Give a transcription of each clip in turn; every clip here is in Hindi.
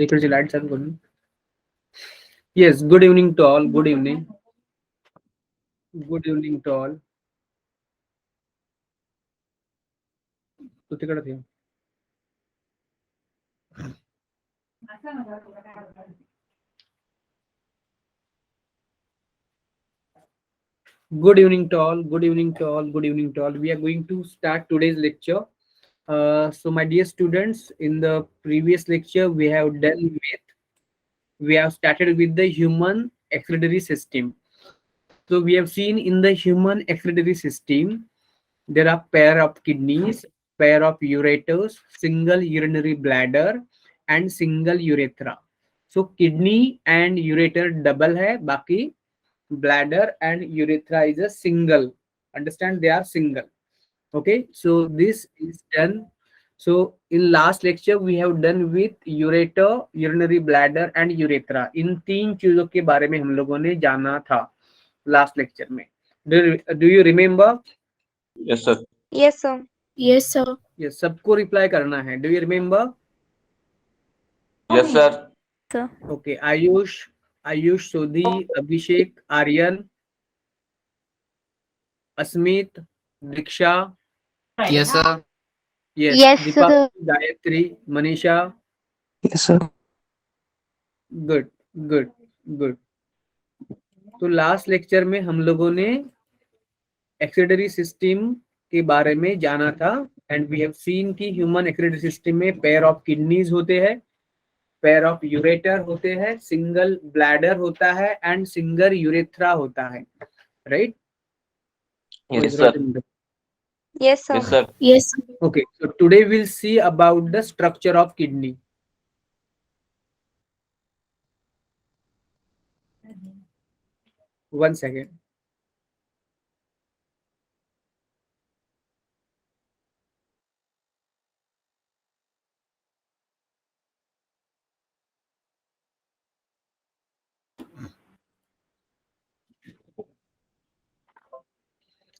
इकडची लाईट चालू करून. Yes, good evening to all. Good evening. Good evening to all. तू तिकडे ठेव. Good evening to all. Good evening to all. Good evening to all. We are going to start today's lecture. So, my dear students, in the previous lecture, we have started with the human excretory system. So, we have seen in the human excretory system, there are pair of kidneys, pair of ureters, single urinary bladder, and single urethra. So, kidney and ureter double है, बाकी bladder and urethra is a single. Understand, they are single. Okay, so this is done. So in last lecture we have done with ureter, urinary bladder and urethra. इन तीन चीजों के बारे में हम लोगों ने जाना था लास्ट लेक्चर में. Do you remember? Yes, sir. Yes, sir. Yes, sir. Yes, सबको रिप्लाई करना है. Do you remember? Yes, sir. Sir. Okay, Ayush, Sodhi, Abhishek, Aryan, Asmit, Diksha. Yes, sir. Yes, Yes, Deepak, sir. Gayatri, Manisha. Yes, sir. Good good good. तो लास्ट लेक्चर में हम लोगों ने एक्सक्रीटरी सिस्टम के बारे में जाना था एंड वी हैव सीन कि ह्यूमन एक्सक्रीटरी सिस्टम में पेयर ऑफ किडनीज होते हैं, पेयर ऑफ यूरेटर होते हैं, सिंगल ब्लैडर होता है एंड सिंगल यूरेथ्रा होता है. Right? Yes, sir. Yes, sir. Yes, sir. Yes. Okay, so today we'll see about the structure of kidney. One second.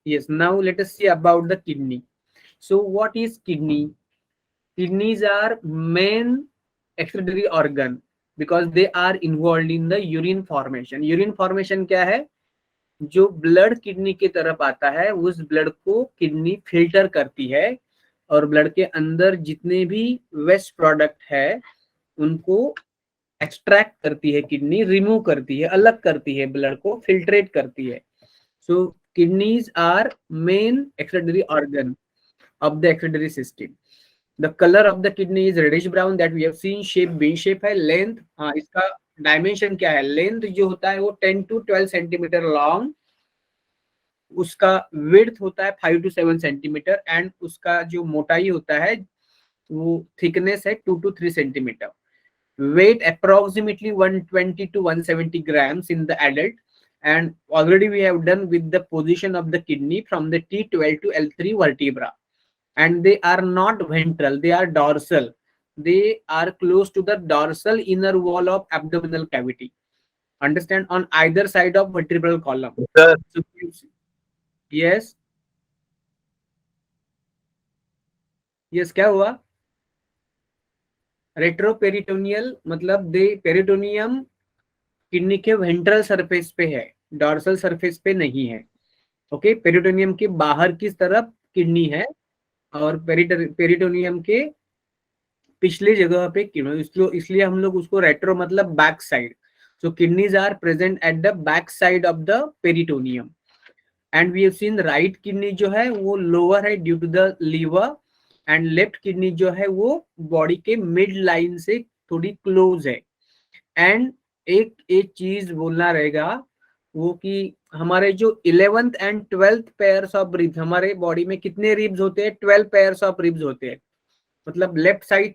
Yes, now let us see about the kidney. So what is kidney? Kidneys are main excretory organ because they are involved in the urine formation. Urine formation क्या है? जो ब्लड किडनी की तरफ आता है उस ब्लड को किडनी फिल्टर करती है और ब्लड के अंदर जितने भी वेस्ट प्रोडक्ट है उनको एक्सट्रैक्ट करती है, किडनी रिमूव करती है, अलग करती है, ब्लड को फिल्ट्रेट करती है. So kidneys are main excretory organ of the excretory system. The color of the kidney is reddish brown that we have seen. Shape V shape है. Length, हाँ, इसका डायमेंशन क्या है? लेंथ जो होता है वो 10 to 12 सेंटीमीटर लॉन्ग, उसका विड्थ होता है 5 to 7 सेंटीमीटर एंड उसका जो मोटाई होता है वो थिकनेस है 2 to 3 centimetre. Weight approximately 120 to 170 grams in the adult, and already we have done with the position of the kidney from the T12 to L3 vertebra. And they are not ventral, they are dorsal. They are close to the dorsal inner wall of abdominal cavity. Understand, on either side of vertebral column. Sir. So, yes, yes, क्या हुआ? रेट्रोपेरिटोनियल मतलब दे पेरिटोनियम किडनी के वेंट्रल सरफेस पे है, डॉर्सल सरफेस पे नहीं है. ओके, पेरिटोनियम के बाहर की तरफ किडनी है और पेरिटोनियम के पिछले जगह पे किडनी, इसलिए हम लोग उसको रेट्रो मतलब back side. So kidneys are present at the back side of the peritoneum and we have seen right kidney जो है वो लोअर है due to the liver and left kidney जो है वो बॉडी के मिड लाइन से थोड़ी क्लोज है. एंड एक चीज बोलना रहेगा वो कि हमारे जो 11th and 12th pairs of ribs, हमारे बॉडी में कितने रिब्स होते हैं? 12 पेयर्स ऑफ रिब्स होते हैं. मतलब लेफ्ट साइड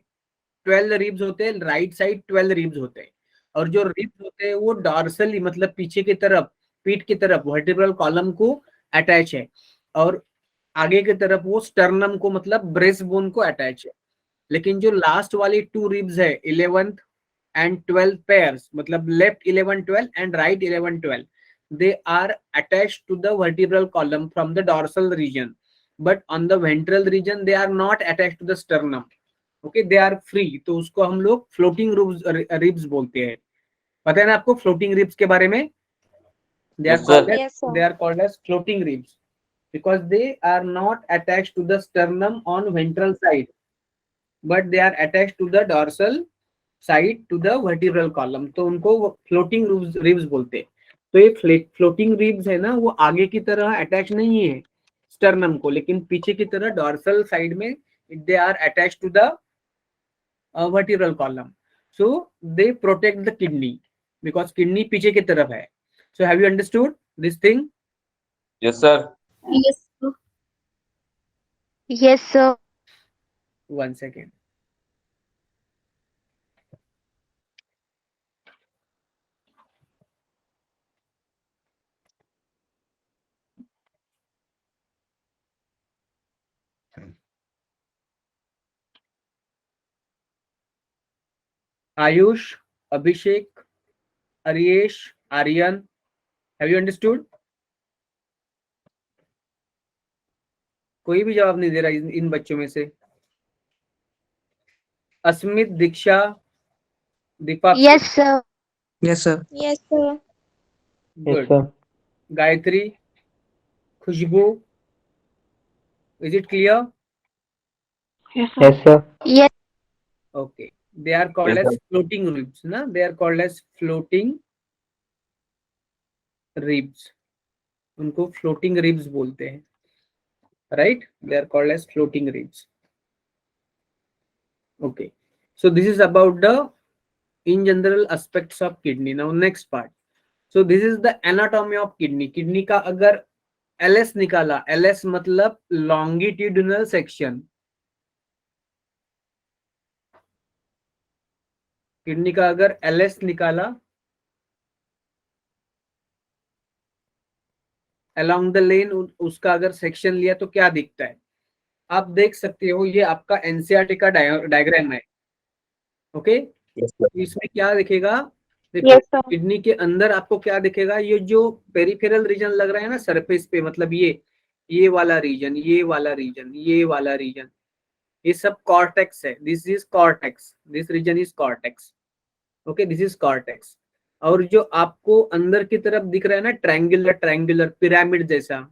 12 रिब्स होते हैं, राइट साइड 12 रिब्स होते हैं. और जो रिब्स होते हैं वो डॉर्सली मतलब पीछे की तरफ, पीठ की तरफ वर्टिब्रल कॉलम को अटैच है और आगे की तरफ वो स्टर्नम को मतलब ब्रेस्ट बोन को अटैच है. लेकिन जो लास्ट वाली 2 रिब्स है 11th and 12th pairs, मतलब left 11 12 and right 11 12, they are attached to the vertebral column from the dorsal region, but on the ventral region they are not attached to the sternum. Okay, they are free, तो उसको हम लोग फ्लोटिंग रिब्स बोलते हैं। पता है ना आपको फ्लोटिंग रिब्स के बारे में? They are Yes, called sir. As Yes, sir. They are called as floating ribs because they are not attached to the sternum on ventral side but they are attached to the dorsal side to the vertebral column, तो उनको फ्लोटिंग रिब्स बोलते हैं। तो ये फ्लोटिंग रिब्स है ना, वो आगे की तरह अटैच नहीं है स्टर्नम को, लेकिन पीछे की तरह डॉर्सल साइड में they are attach to the vertebral column, so they protect the kidney because kidney पीछे की तरफ है। So have you understood this thing? Yes, sir. Yes, sir. Yes, sir. One second. Ayush, Abhishek, Aryesh, Aryan, have you understood? कोई भी जवाब नहीं दे रहा इन बच्चों में से। अस्मित, दीक्षा, दीपक? Yes, sir. Yes, sir. Yes, sir. Good. Gayatri, Khushbu, is it clear? Yes, sir. Yes. Okay, they are called Yes, as sir. floating ribs, na? They are called as floating ribs. उनको floating ribs बोलते हैं, right? They are called as floating ribs. Okay, so this is about the in general aspects of kidney. Now next part. So this is the anatomy of kidney. Kidney का अगर LS निकाला, LS मतलब longitudinal section. किडनी का अगर LS निकाला, along the lane, उसका अगर सेक्शन लिया तो क्या दिखता है? आप देख सकते हो, ये आपका एनसीईआरटी का डायग्राम है। Okay, Yes, sir. इसमें क्या दिखेगा? देखो, Yes, sir. किडनी के अंदर आपको क्या दिखेगा? ये जो पेरिफेरल रीजन लग रहा है ना सरफेस पे, मतलब ये वाला रीजन, ये वाला रीजन, ये वाला रीजन, ये सब कॉर्टेक्स है। This is cortex, this region is cortex. Okay, this is cortex. और जो आपको अंदर की तरफ दिख रहा है ना ट्रायंगुलर पिरामिड जैसा,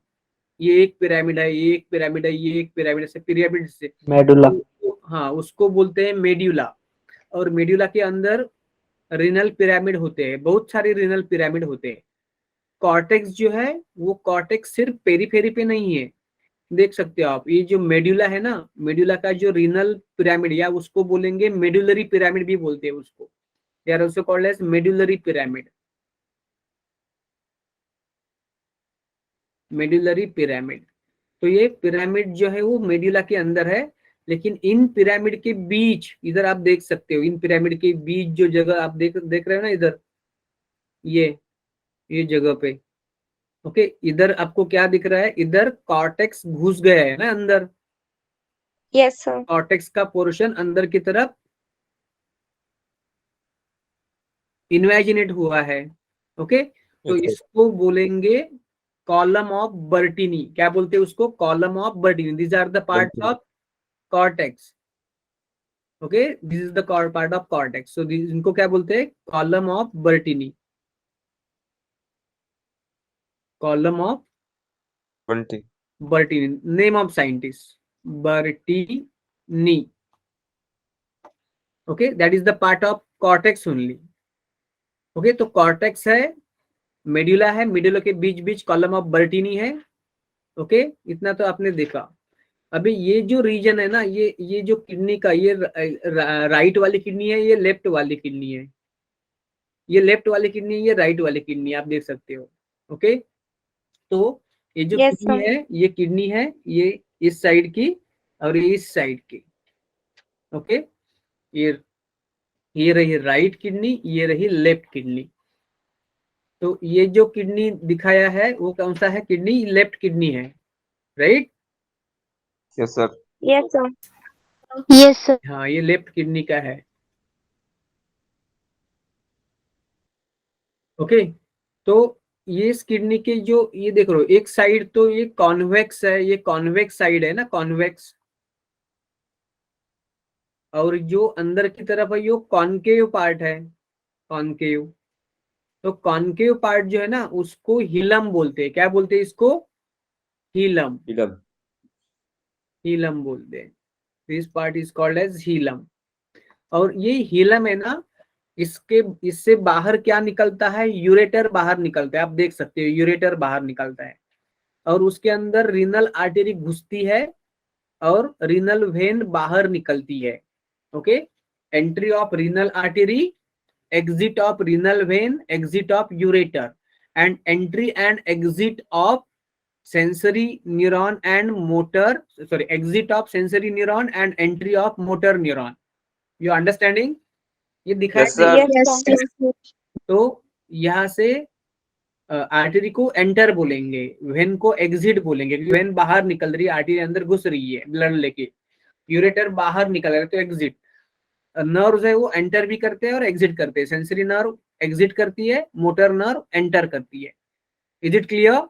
ये एक पिरामिड है, ये एक पिरामिड है, ये एक पिरामिड से पिरामिड से, Medulla. हाँ, उसको बोलते हैं मेड्यूला। और मेड्यूला के अंदर रिनल पिरामिड होते हैं, बहुत सारे रिनल पिरामिड होते हैं। कॉर्टेक्स जो है वो कॉर्टेक्स सिर्फ पेरीफेरी पे नहीं है, देख सकते हो आप। ये जो मेड्यूला है ना, मेड्यूला का जो रिनल पिरामिड, या उसको बोलेंगे मेडुलरी पिरामिड भी बोलते हैं उसको, they are also called as medullary pyramid. Medullary pyramid, तो ये पिरामिड जो है वो मेड्यूला के अंदर है, लेकिन इन पिरामिड के बीच, इधर आप देख सकते हो, इन पिरामिड के बीच जो जगह आप देख रहे हो ना इधर, ये जगह पे, ओके, इधर आपको क्या दिख रहा है? इधर कॉर्टेक्स घुस गया है ना अंदर, Yes, sir. कॉर्टेक्स का पोर्शन अंदर की तरफ इन्वेजिनेट हुआ है। ओके, तो Yes, sir. इसको बोलेंगे कॉलम ऑफ बर्टिनी। क्या बोलते हैं उसको? Column of Bertini. These are the parts of cortex. Okay, this is the part of cortex, so इनको क्या बोलते हैं? Column of Bertini. Column of 20. Bertini, name of scientist Bertini. Okay, that is the part of cortex only. Okay, तो कॉर्टेक्स है, मेड्यूला है, मेड्यूला के बीच बीच कॉलम ऑफ बर्टिनी है। ओके, इतना तो आपने देखा। अभी ये जो रीजन है ना, ये जो किडनी का, ये राइट वाली किडनी है, ये लेफ्ट वाली किडनी है, ये लेफ्ट वाली किडनी है, ये राइट वाली किडनी, आप देख सकते हो। ओके, तो ये जो Yes, किडनी sir. है, ये किडनी है, ये इस साइड की और ये इस साइड की। ओके, ये रही राइट किडनी, ये रही लेफ्ट किडनी। तो ये जो किडनी दिखाया है वो कौन सा है? किडनी, लेफ्ट किडनी है, right? Yes, sir. Yes, sir. Yes, sir. हाँ, ये लेफ्ट किडनी का है। ओके, तो ये इस किडनी के जो, ये देख रहे हो, एक साइड तो ये कॉन्वेक्स है, ये कॉन्वेक्स साइड है ना, कॉन्वेक्स। और जो अंदर की तरफ है यो कॉन्केव पार्ट है, कॉन्केव। तो कॉन्केव पार्ट जो है ना उसको हिलम बोलते हैं। क्या बोलते हैं इसको? हिलम, इलम। हिलम बोलते हैं। This part is called as hilum. और ये हिलम है ना, इसके इससे बाहर क्या निकलता है? यूरेटर बाहर निकलता है। आप देख सकते हो यूरेटर बाहर निकलता है और उसके अंदर रीनल आर्टरी घुसती है और रीनल वेन बाहर निकलती है। Okay, entry of renal artery, exit of renal vein, exit of ureter, and entry and exit of sensory neuron and motor, sorry, exit of sensory neuron and entry of motor neuron. You understanding? ये दिखाई Yes, sir. दे? Yes, sir. तो यहाँ से आर्टरी को एंटर बोलेंगे, वेन को एग्जिट बोलेंगे, वेन बाहर निकल रही है, आर्टरी अंदर घुस रही है ब्लड लेके, यूरेटर बाहर निकल रहा है तो एग्जिट। नर्व्स है वो एंटर भी करते हैं और एग्जिट करते हैं। सेंसरी नर्व एग्जिट करती है, मोटर नर्व एंटर करती है। Is it clear?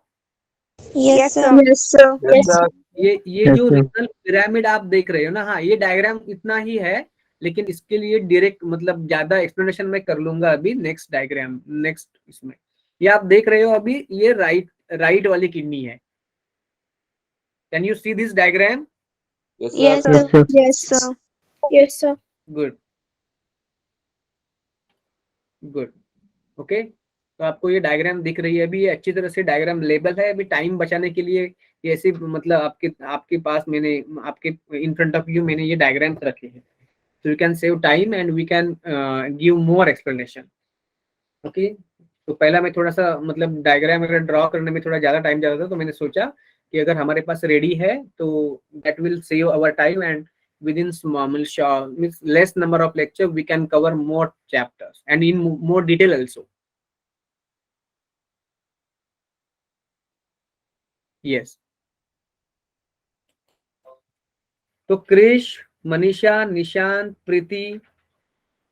Yes, sir. Yes, sir. Yes, sir. ये Yes, जो sir. रीनल पिरामिड आप देख रहे हो ना, हाँ ये डायग्राम इतना ही है, लेकिन इसके लिए डायरेक्ट मतलब ज्यादा एक्सप्लेनेशन मैं कर लूंगा अभी नेक्स्ट डायग्राम, नेक्स्ट इसमें। ये आप देख रहे हो अभी, ये राइट वाली किडनी है। Can you see this diagram? Yes, Yes, sir. Yes, sir. Yes, sir. Yes, sir. Good good. Okay, तो आपको ये डायग्राम दिख रही है अभी, ये अच्छी तरह से डायग्राम लेबल है। अभी टाइम बचाने के लिए ये ऐसे मतलब आपके पास मैंने आपके इन फ्रंट ऑफ यू मैंने ये डायग्राम्स रखे हैं, so you can save time and we can give more explanation. Okay, तो पहला मैं थोड़ा सा मतलब डायग्राम अगर ड्रॉ करने में थोड़ा ज्यादा टाइम जाता था, तो मैंने सोचा कि अगर हमारे पास रेडी है तो that will save our time and within small means less number of lecture we can cover more chapters and in more detail also. Yes. तो क्रिश, मनीषा, निशांत, प्रीति,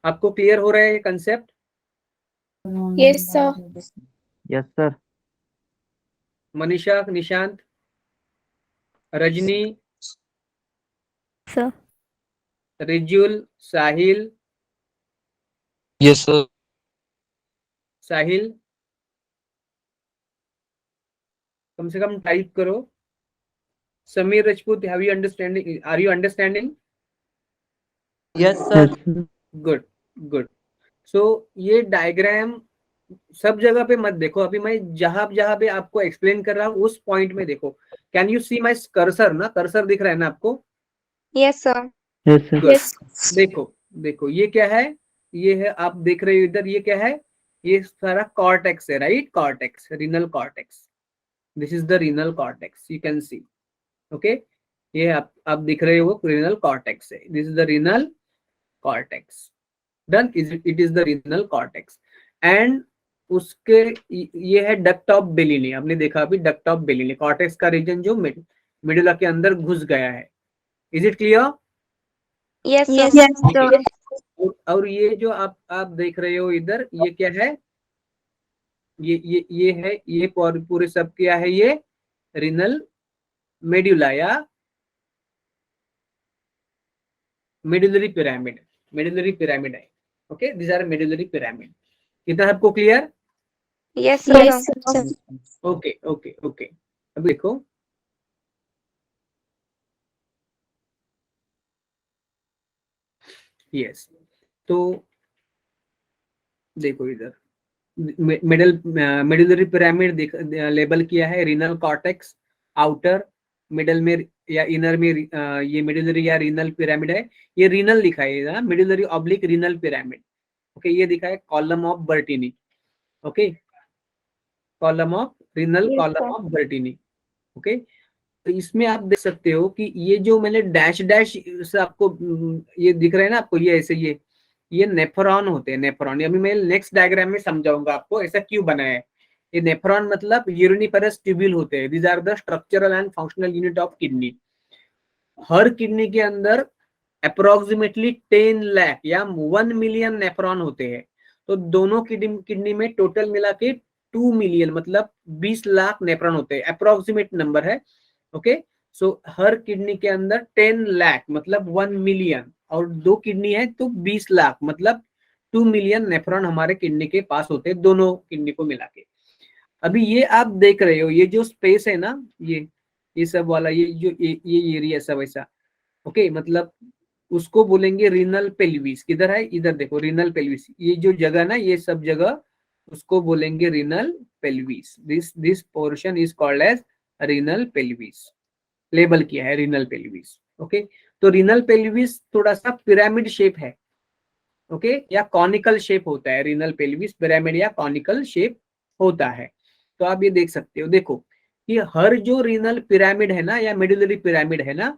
आपको क्लियर हो रहा है ये concept? Yes, sir. Yes, sir. Manisha, Nishant, Rajni, Sir. Rijul, Sahil, Yes, sir. Sahil कम से कम टाइप करो। Sameer Rajput, have you understanding? Are you understanding? Yes, Yes, sir. Good good. So ये डायग्राम सब जगह पे मत देखो, अभी मैं जहां जहां पे आपको एक्सप्लेन कर रहा हूँ उस पॉइंट में देखो। Can you see my cursor? ना कर्सर दिख रहा है ना आपको? Yes, sir. Yes, sir. Good. Yes. देखो देखो ये क्या है? ये है, आप देख रहे हो इधर, ये क्या है? ये सारा कॉर्टेक्स है, right? Cortex, renal cortex. This is the renal cortex, you can see. Okay, ये आप दिख रहे हो रीनल कॉर्टेक्स है। This is the renal cortex. Done, it is the renal cortex. And उसके ये है डक्ट ऑफ बेलिनी। आपने देखा अभी डक्ट ऑफ बेलिनी, कॉर्टेक्स का रीजन जो मिडुला के अंदर घुस गया है। Is it clear? Yes, sir. Yes, sir. और ये जो आप देख रहे हो इधर, ये क्या है? ये है, ये पूरे सब क्या है? ये रीनल मेडुला या मेडुलरी पिरामिड, मेडुलरी पिरामिड है। Okay, this are medullary pyramid. इतना आपको clear? Yes, sir. Yes, sir. Okay okay okay. अब देखो, यस, तो देखो इधर मेडुलरी पिरामिड लेबल किया है। रीनल कॉर्टेक्स आउटर, मिडल में या इनर में ये मेडुलरी या रीनल पिरामिड है। ये रीनल लिखा है, medullary oblique renal pyramid. Okay, ये दिखा है column of Bertini. Okay, column of renal, Yes, column sir. Of Bertini. Okay, तो इसमें आप देख सकते हो कि ये जो मैंने डैश डैश से आपको ये दिख रहा है ना आपको, ये ऐसे ये नेफ्रॉन होते हैं, नेफ्रॉन। अभी मैं नेक्स्ट डायग्राम में समझाऊंगा आपको ऐसा क्यों बना है। ये नेफ्रॉन मतलब यूरिनिपरस ट्यूब्यूल होते हैं। These are the structural and functional unit of kidney. हर किडनी के अंदर अप्रोक्सीमेटली 10 लाख या 1 मिलियन नेफ्रॉन होते हैं। तो दोनों किडनी में टोटल मिला के 2 मिलियन मतलब 20 लाख नेफ्रॉन होते हैं, अप्रोक्सीमेट नंबर है। ओके, सो हर किडनी के अंदर 10 लाख मतलब 1 मिलियन, और 2 किडनी है तो 20 लाख मतलब 2 मिलियन नेफ्रॉन हमारे किडनी के पास होते हैं, दोनों किडनी को मिला के। अभी ये आप देख रहे हो, ये जो स्पेस है ना, ये सब वाला, ये जो ये एरिया सब ऐसा, ओके, मतलब उसको बोलेंगे रीनल पेल्विस। किधर है, इधर देखो, रीनल पेल्विस, ये जो जगह ना, ये सब जगह उसको बोलेंगे renal pelvis. This portion is called as renal pelvis, label किया है रीनल पेल्विस। ओके, तो रीनल पेल्विस थोड़ा सा पिरामिड शेप है, ओके, या कॉनिकल शेप होता है। रीनल पेल्विस पिरामिड या कॉनिकल शेप होता है। तो आप ये देख सकते हो, देखो कि हर जो रीनल पिरामिड है ना, या मेडुलरी पिरामिड है ना,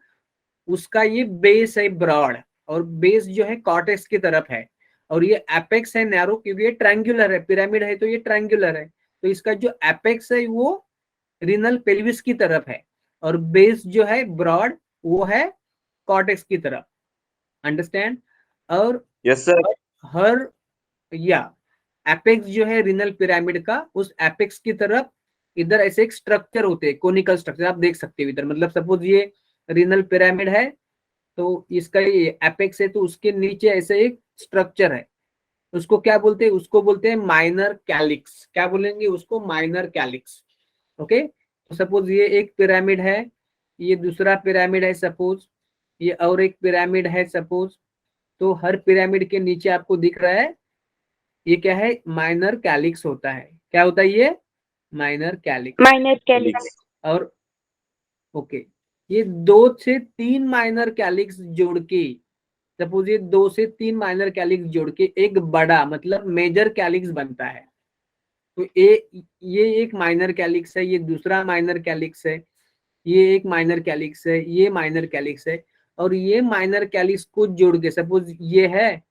उसका ये बेस है ब्रॉड, और बेस जो है कॉर्टेक्स की तरफ है, और ये एपेक्स है नैरो, क्योंकि ये ट्रायंगुलर है, पिरामिड है तो ये ट्रायंगुलर है, तो इसका जो एपेक्स है वो रीनल पेल्विस की तरफ है, और बेस जो है ब्रॉड वो है कॉर्टेक्स की तरफ। अंडरस्टैंड? और Yes, sir. हर या एपेक्स जो है रीनल पिरामिड का, उस एपेक्स की तरफ इधर ऐसे एक स्ट्रक्चर होते हैं, कोनिकल स्ट्रक्चर आप देख सकते हो इधर। मतलब सपोज ये रीनल पिरामिड है, तो इसका ये एपेक्स है, तो उसके नीचे ऐसे एक स्ट्रक्चर है, उसको क्या बोलते हैं, उसको बोलते हैं माइनर कैलिक्स। क्या बोलेंगे उसको, माइनर कैलिक्स। ओके, तो सपोज ये एक पिरामिड है, ये दूसरा पिरामिड है सपोज, ये और एक पिरामिड है सपोज, तो हर पिरामिड के नीचे आपको दिख रहा है ये क्या है, माइनर कैलिक्स होता है। क्या होता है ये, माइनर कैलिक्स। Minor calyx. और ओके, ये 2 से 3 माइनर कैलिक्स जोड़ के, सपोज ये 2 से 3 माइनर कैलिक्स जोड़ के एक बड़ा मतलब मेजर कैलिक्स बनता है। तो ये एक माइनर कैलिक्स है, ये दूसरा माइनर कैलिक्स है, ये एक माइनर कैलिक्स है, ये माइनर कैलिक्स है, और ये माइनर कैलिक्स को जोड़ के, सपोज ये है,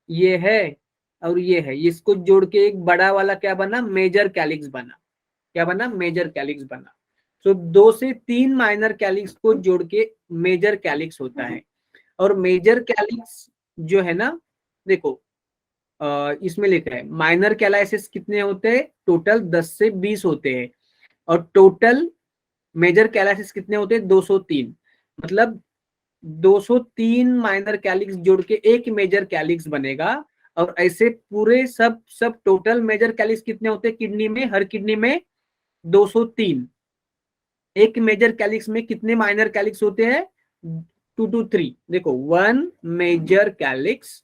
ये है, और ये है, इसको जोड़ के एक बड़ा वाला क्या बना, मेजर कैलिक्स बना। क्या बना, मेजर कैलिक्स बना। सो 2 से 3 माइनर कैलिक्स को जोड़ के मेजर कैलिक्स होता है। और मेजर कैलिक्स जो है ना, देखो इसमें लिखा है माइनर कैलाइसिस कितने होते हैं, टोटल 10 से 20 होते हैं, और टोटल मेजर कैलाइसिस कितने होते हैं, 203। मतलब 203 माइनर कैलिक्स जोड़ के एक मेजर कैलिक्स बनेगा। और ऐसे पूरे सब टोटल मेजर कैलिक्स कितने होते हैं किडनी में, हर किडनी में 203। एक मेजर कैलिक्स में कितने माइनर कैलिक्स होते हैं, 2 to 3। देखो 1 major calyx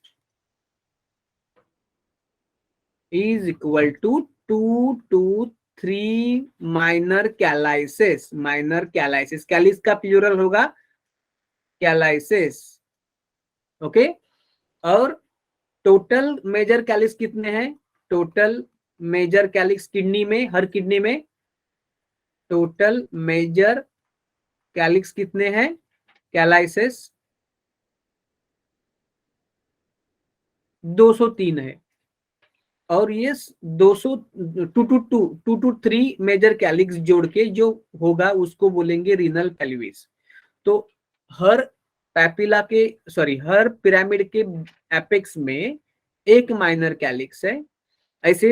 is equal to 2 to 3 minor calyces. Minor calyces, calyx का प्लूरल होगा कैलाइसिस। ओके, और टोटल मेजर कैलिक्स कितने हैं, टोटल मेजर कैलिक्स किडनी में, हर किडनी में टोटल मेजर कैलिक्स कितने हैं, कैलाइसिस 203 है। और ये 200 2 to 3 मेजर कैलिक्स जोड़ के जो होगा उसको बोलेंगे रीनल पेल्विस। तो हर पैपिला के, सॉरी, हर पिरामिड के एपेक्स में एक माइनर कैलिक्स है। ऐसे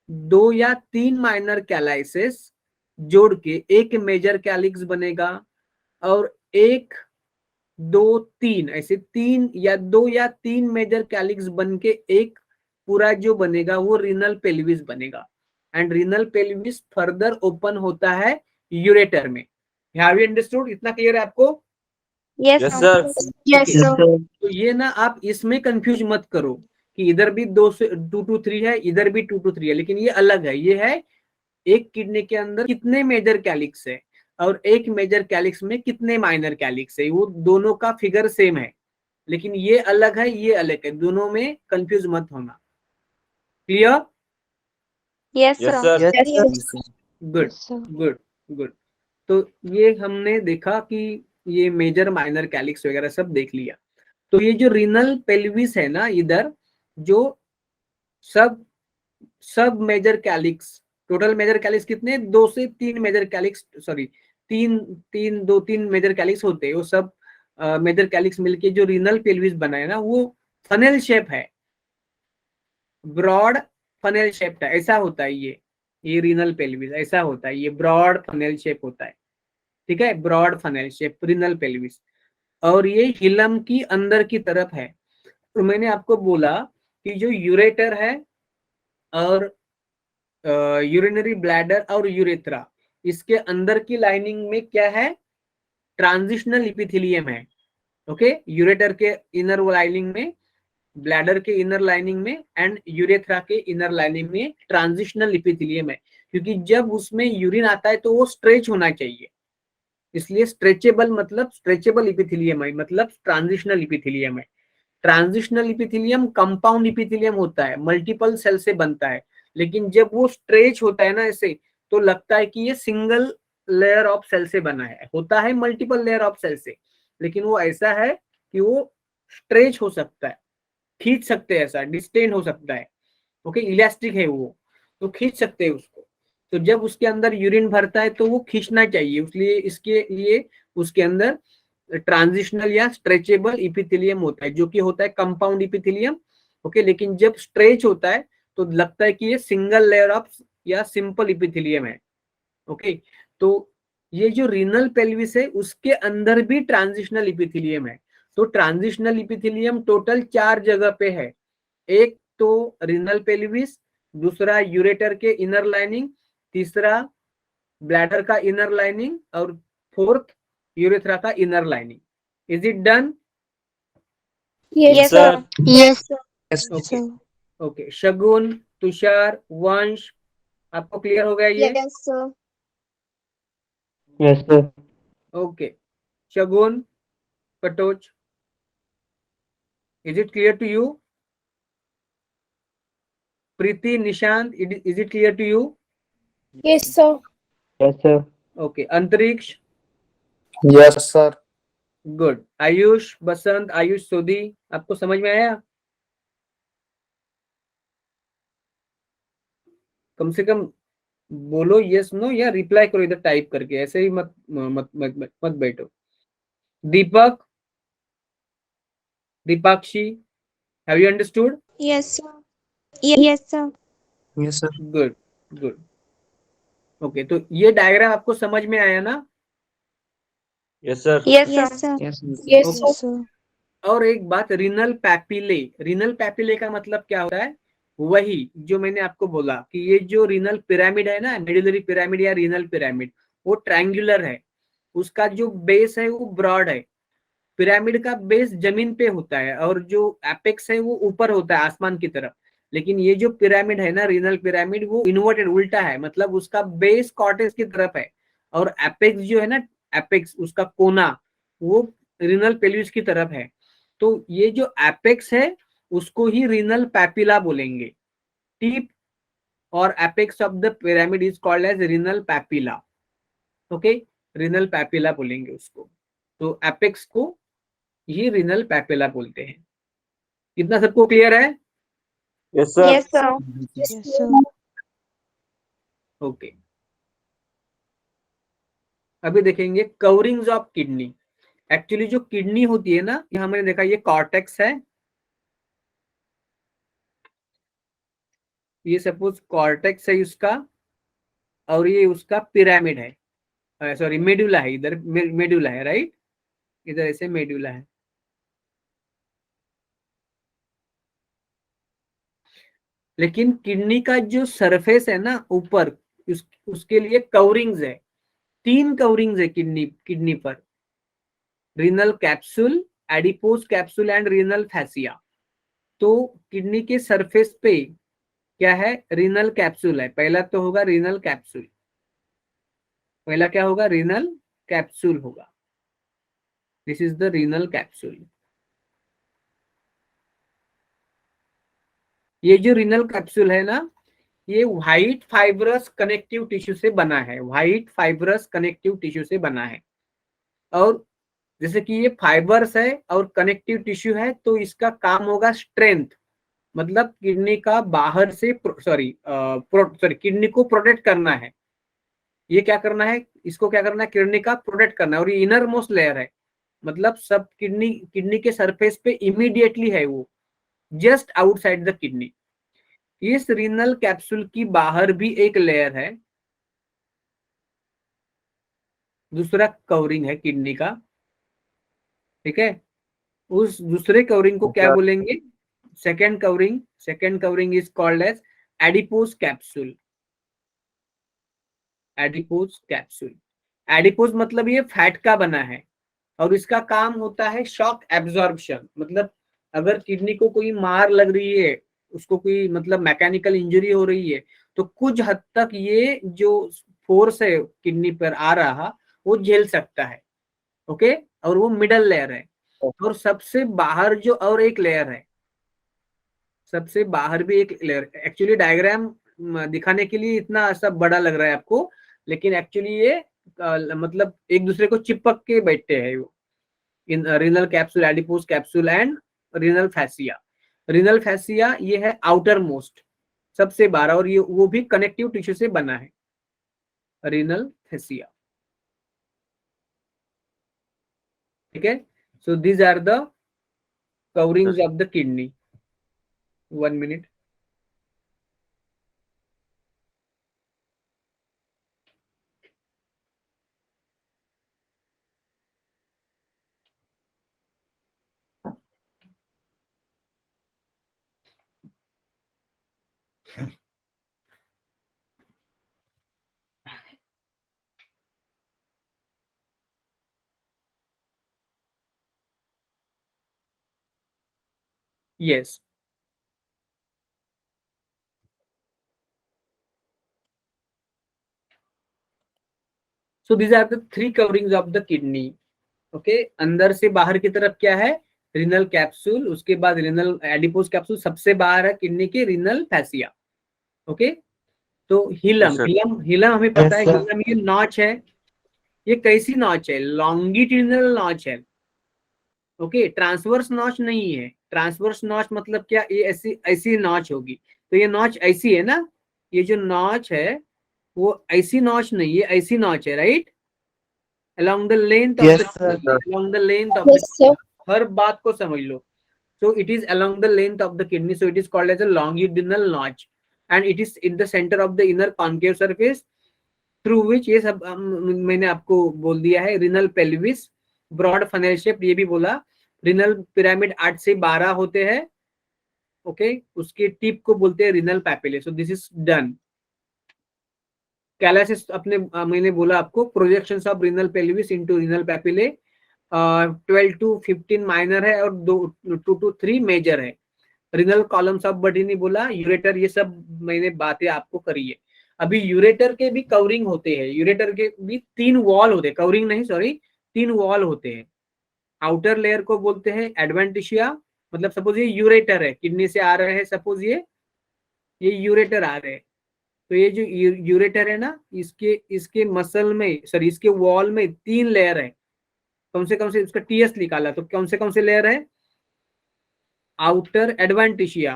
2 या 3 माइनर कैलाइसिस जोड़ के एक मेजर कैलिक्स बनेगा, और 1 2 3 ऐसे 2 या 3 मेजर कैलिक्स बन के एक पूरा जो बनेगा वो रीनल पेल्विस बनेगा। And renal pelvis further open होता है यूरेटर में। Have you understood? इतना क्लियर है आपको? Yes, Yes, sir. sir. Yes, Okay. sir. तो ये ना आप इसमें कंफ्यूज मत करो कि इधर भी 2 to 3 है, इधर भी 2 to 3 है, लेकिन ये अलग है। ये है एक किडनी के अंदर कितने मेजर कैलिक्स है, और एक मेजर कैलिक्स में कितने माइनर कैलिक्स है, वो दोनों का फिगर सेम है, लेकिन ये अलग है, ये अलग है, दोनों में कंफ्यूज मत होना। Clear? Yes, Yes, sir. sir. Yes, sir. Good good good. तो ये हमने देखा कि ये मेजर माइनर कैलिक्स वगैरह सब देख लिया। तो ये जो रीनल पेल्विस है ना, इधर जो सब सब major calyx, total major calyx कितने, 2 से 3 major calyx, sorry, 3 major calyx होते हैं। वो सब मेजर कैलिक्स मिलके जो रीनल पेल्विस बना है ना, वो फनेल शेप है, ब्रॉड फनेल शेप है, ऐसा होता है ये रीनल पेल्विस ऐसा होता है, ये ब्रॉड फनेल शेप होता है। ठीक है, broad funnel shape renal pelvis, और ये हिलम की अंदर की तरफ है। तो मैंने आपको बोला कि जो यूरेटर है और यूरिनरी ब्लैडर और यूरेथ्रा, इसके अंदर की लाइनिंग में क्या है, ट्रांजिशनल इपिथेलियम है। ओके, यूरेटर के इनर लाइनिंग में, ब्लैडर के इनर लाइनिंग में एंड यूरेथ्रा के इनर लाइनिंग में ट्रांजिशनल इपिथेलियम है, क्योंकि जब उसमें यूरिन आता है तो वो स्ट्रेच होना चाहिए, इसलिए स्ट्रेचेबल मतलब स्ट्रेचेबल इपिथेलियम है, मतलब ट्रांजिशनल इपिथेलियम है। ट्रांजिशनल इपिथेलियम कंपाउंड इपिथेलियम होता है, मल्टीपल सेल से बनता है, लेकिन जब वो स्ट्रेच होता है ना ऐसे, तो लगता है कि ये सिंगल लेयर ऑफ सेल से बना है, होता है मल्टीपल लेयर ऑफ सेल से, लेकिन वो ऐसा है कि वो स्ट्रेच हो सकता है, खींच सकते हैं, ऐसा डिस्टेंड हो सकता है। ओके, इलास्टिक है वो, तो खींच सकते हैं उसको। तो जब उसके अंदर यूरिन भरता है तो वो खींचना चाहिए, इसलिए इसके लिए उसके अंदर ट्रांजिशनल या स्ट्रेचेबल इपिथेलियम होता है, जो कि होता है कंपाउंड इपिथेलियम। ओके, लेकिन जब स्ट्रेच होता है तो लगता है कि ये सिंगल लेयर ऑफ या सिंपल इपिथेलियम है। ओके, तो ये जो रीनल पेल्विस है उसके अंदर भी ट्रांजिशनल इपिथेलियम है। तो ट्रांजिशनल इपिथेलियम टोटल 4 जगह पे है, एक तो रीनल पेल्विस, दूसरा यूरेटर के इनर लाइनिंग, तीसरा ब्लैडर का इनर लाइनिंग, और फोर्थ यूरेथ्रा का inner lining. Is it done? Yes, Yes, sir. sir. Yes, sir. Yes. Okay okay, Shagun, Tushar, Vansh, आपको क्लियर हो गया ये? Yes, sir. Yes, sir. Okay, Shagun, Katoch, is it clear to you? Preeti, Nishant, is it clear to you? Yes, sir. Yes, sir. Okay, Antariksh, Yes, sir. Good. Ayush, Basant, Ayush Sodhi, आपको समझ में आया? कम से कम बोलो यस नो, या रिप्लाई करो इधर टाइप करके, ऐसे ही मत मत मत, मत, मत बैठो। Deepak, Deepakshi, have you understood? Yes, sir. Yes, sir. Yes, sir. Good good. Okay, तो ये डायग्राम आपको समझ में आया ना? Yes, sir. Yes, sir. Yes, sir. Yes, Okay. sir. और एक बात, रीनल पैपिले, रीनल पैपिले का मतलब क्या होता है? वही जो मैंने आपको बोला कि ये जो रीनल पिरामिड है ना, मेडुलरी पिरामिड या रीनल पिरामिड, वो ट्रायंगुलर है, उसका जो बेस है वो ब्रॉड है। पिरामिड का बेस जमीन पे होता है और जो एपेक्स है वो ऊपर होता है आसमान की तरफ, लेकिन ये जो पिरामिड है ना, रीनल पिरामिड, वो इन्वर्टेड, उल्टा है, मतलब उसका बेस कॉर्टेक्स की तरफ है और एपेक्स जो है ना, एपेक्स उसका कोना, वो रीनल पेल्विस की तरफ है। तो ये जो एपेक्स है उसको ही रीनल पैपिला बोलेंगे। टिप और apex of the pyramid is called as renal papilla. Okay, renal papilla बोलेंगे उसको। तो एपेक्स को ये रीनल पैपिला बोलते हैं। कितना सबको क्लियर है? Yes, sir. Yes, sir. Yes, Yes, sir. sir. Okay, अभी देखेंगे कवरिंग्स ऑफ किडनी। एक्चुअली जो किडनी होती है ना, यहाँ मैंने देखा ये कॉर्टेक्स है, ये सपोज कॉर्टेक्स है उसका, और ये उसका पिरामिड है, सॉरी मेडुला है, इधर मेडुला है, राइट, इधर ऐसे मेडुला है। लेकिन किडनी का जो सरफेस है ना ऊपर, उसके लिए कवरिंग्स है, 3 कवरिंग्स है किडनी किडनी पर, renal capsule, adipose capsule and renal fascia. तो किडनी के सरफेस पे क्या है, रीनल कैप्सूल है, पहला तो होगा रीनल कैप्सूल, पहला क्या होगा, रीनल कैप्सूल होगा, this is the renal capsule. ये जो रीनल कैप्सूल है ना, ये व्हाइट फाइब्रस कनेक्टिव टिश्यू से बना है, व्हाइट फाइब्रस कनेक्टिव टिश्यू से बना है। और जैसे कि ये फाइबर्स है और कनेक्टिव टिश्यू है, तो इसका काम होगा स्ट्रेंथ, मतलब किडनी का बाहर से सॉरी किडनी को प्रोटेक्ट करना है। ये क्या करना है, इसको क्या करना है, किडनी का प्रोटेक्ट करना है। और ये इनर मोस्ट लेयर है, मतलब सब किडनी किडनी के सरफेस पे इमीडिएटली है, वो जस्ट आउटसाइड द किडनी। इस रीनल कैप्सूल की बाहर भी एक लेयर है, दूसरा कवरिंग है किडनी का, ठीक है। उस दूसरे कवरिंग को क्या सर बोलेंगे? Second covering is called as adipose capsule. Adipose capsule, adipose मतलब ये फैट का बना है और इसका काम होता है शॉक एब्जॉर्प्शन। मतलब अगर किडनी को कोई मार लग रही है, उसको कोई मतलब मैकेनिकल इंजरी हो रही है, तो कुछ हद तक ये जो फोर्स है किडनी पर आ रहा, वो झेल सकता है। ओके, और वो मिडल लेयर है। और सबसे बाहर जो और एक लेयर है, सबसे बाहर भी एक लेयर, एक्चुअली डायग्राम दिखाने के लिए इतना सब बड़ा लग रहा है आपको, लेकिन एक्चुअली ये मतलब एक दूसरे को चिपक के बैठते हैं वो। In renal capsule, adipose capsule and renal fascia. Renal fascia ये है आउटर मोस्ट, सबसे बाहर, और ये वो भी कनेक्टिव टिश्यू से बना है, रीनल फैसिया, ठीक है। So these are the coverings of the kidney. 1 minute. Yes. So these are the three coverings of the kidney. Okay, अंदर से बाहर की तरफ क्या है? रिनल कैप्सूल, उसके बाद रिनल एडिपोज कैप्सूल, सबसे बाहर है किडनी के रिनल फैसिया। ओके, तो hilum, yes sir hilum hilum हमें पता है, Yes, sir. हिलम ये नॉच है। ये कैसी नॉच है? लॉन्गिट्यूडिनल नॉच है। ओके, ट्रांसवर्स नॉच नहीं है। ट्रांसवर्स नॉच मतलब क्या? ये ऐसी ऐसी नॉच होगी, तो ये नॉच ऐसी है ना, ये जो नॉच है वो ऐसी नॉच नहीं है, ऐसी नॉच है, right? along the length of the Yes, sir. kidney, along the length of the Yes, sir. हर बात को समझ लो। So it is along the length of the kidney, so it is called as a longitudinal notch, and it is in the center of the inner concave surface through which, ये सब मैंने आपको बोल दिया है। Renal pelvis, broad funnel shape, ये भी बोला। रिनल पिरामिड 8 से 12 होते हैं। ओके, उसके टिप को बोलते हैं renal papillae. So this is done. Calyces अपने मैंने बोला आपको, projections of renal pelvis into renal papillae 12 to 15 minor है और 2 to 3 मेजर है। रिनल कॉलम्स ऑफ बर्टिनी बोला, यूरेटर, ये सब मैंने बातें आपको करी है। अभी यूरेटर के भी कवरिंग होते हैं, यूरेटर के भी 3 वॉल होते हैं, कवरिंग नहीं सॉरी, 3 वॉल होते हैं। आउटर लेयर को बोलते हैं एडवेंटिशिया, मतलब सपोज ये यूरेटर है, किडनी से आ रहे हैं, सपोज ये यूरेटर आ रहे हैं, तो ये जो यूरेटर है ना, इसके इसके मसल में, सॉरी इसके वॉल में 3 लेयर है। कौन से उसका टीएस निकाला, तो कौन से लेयर है? आउटर एडवेंटिशिया,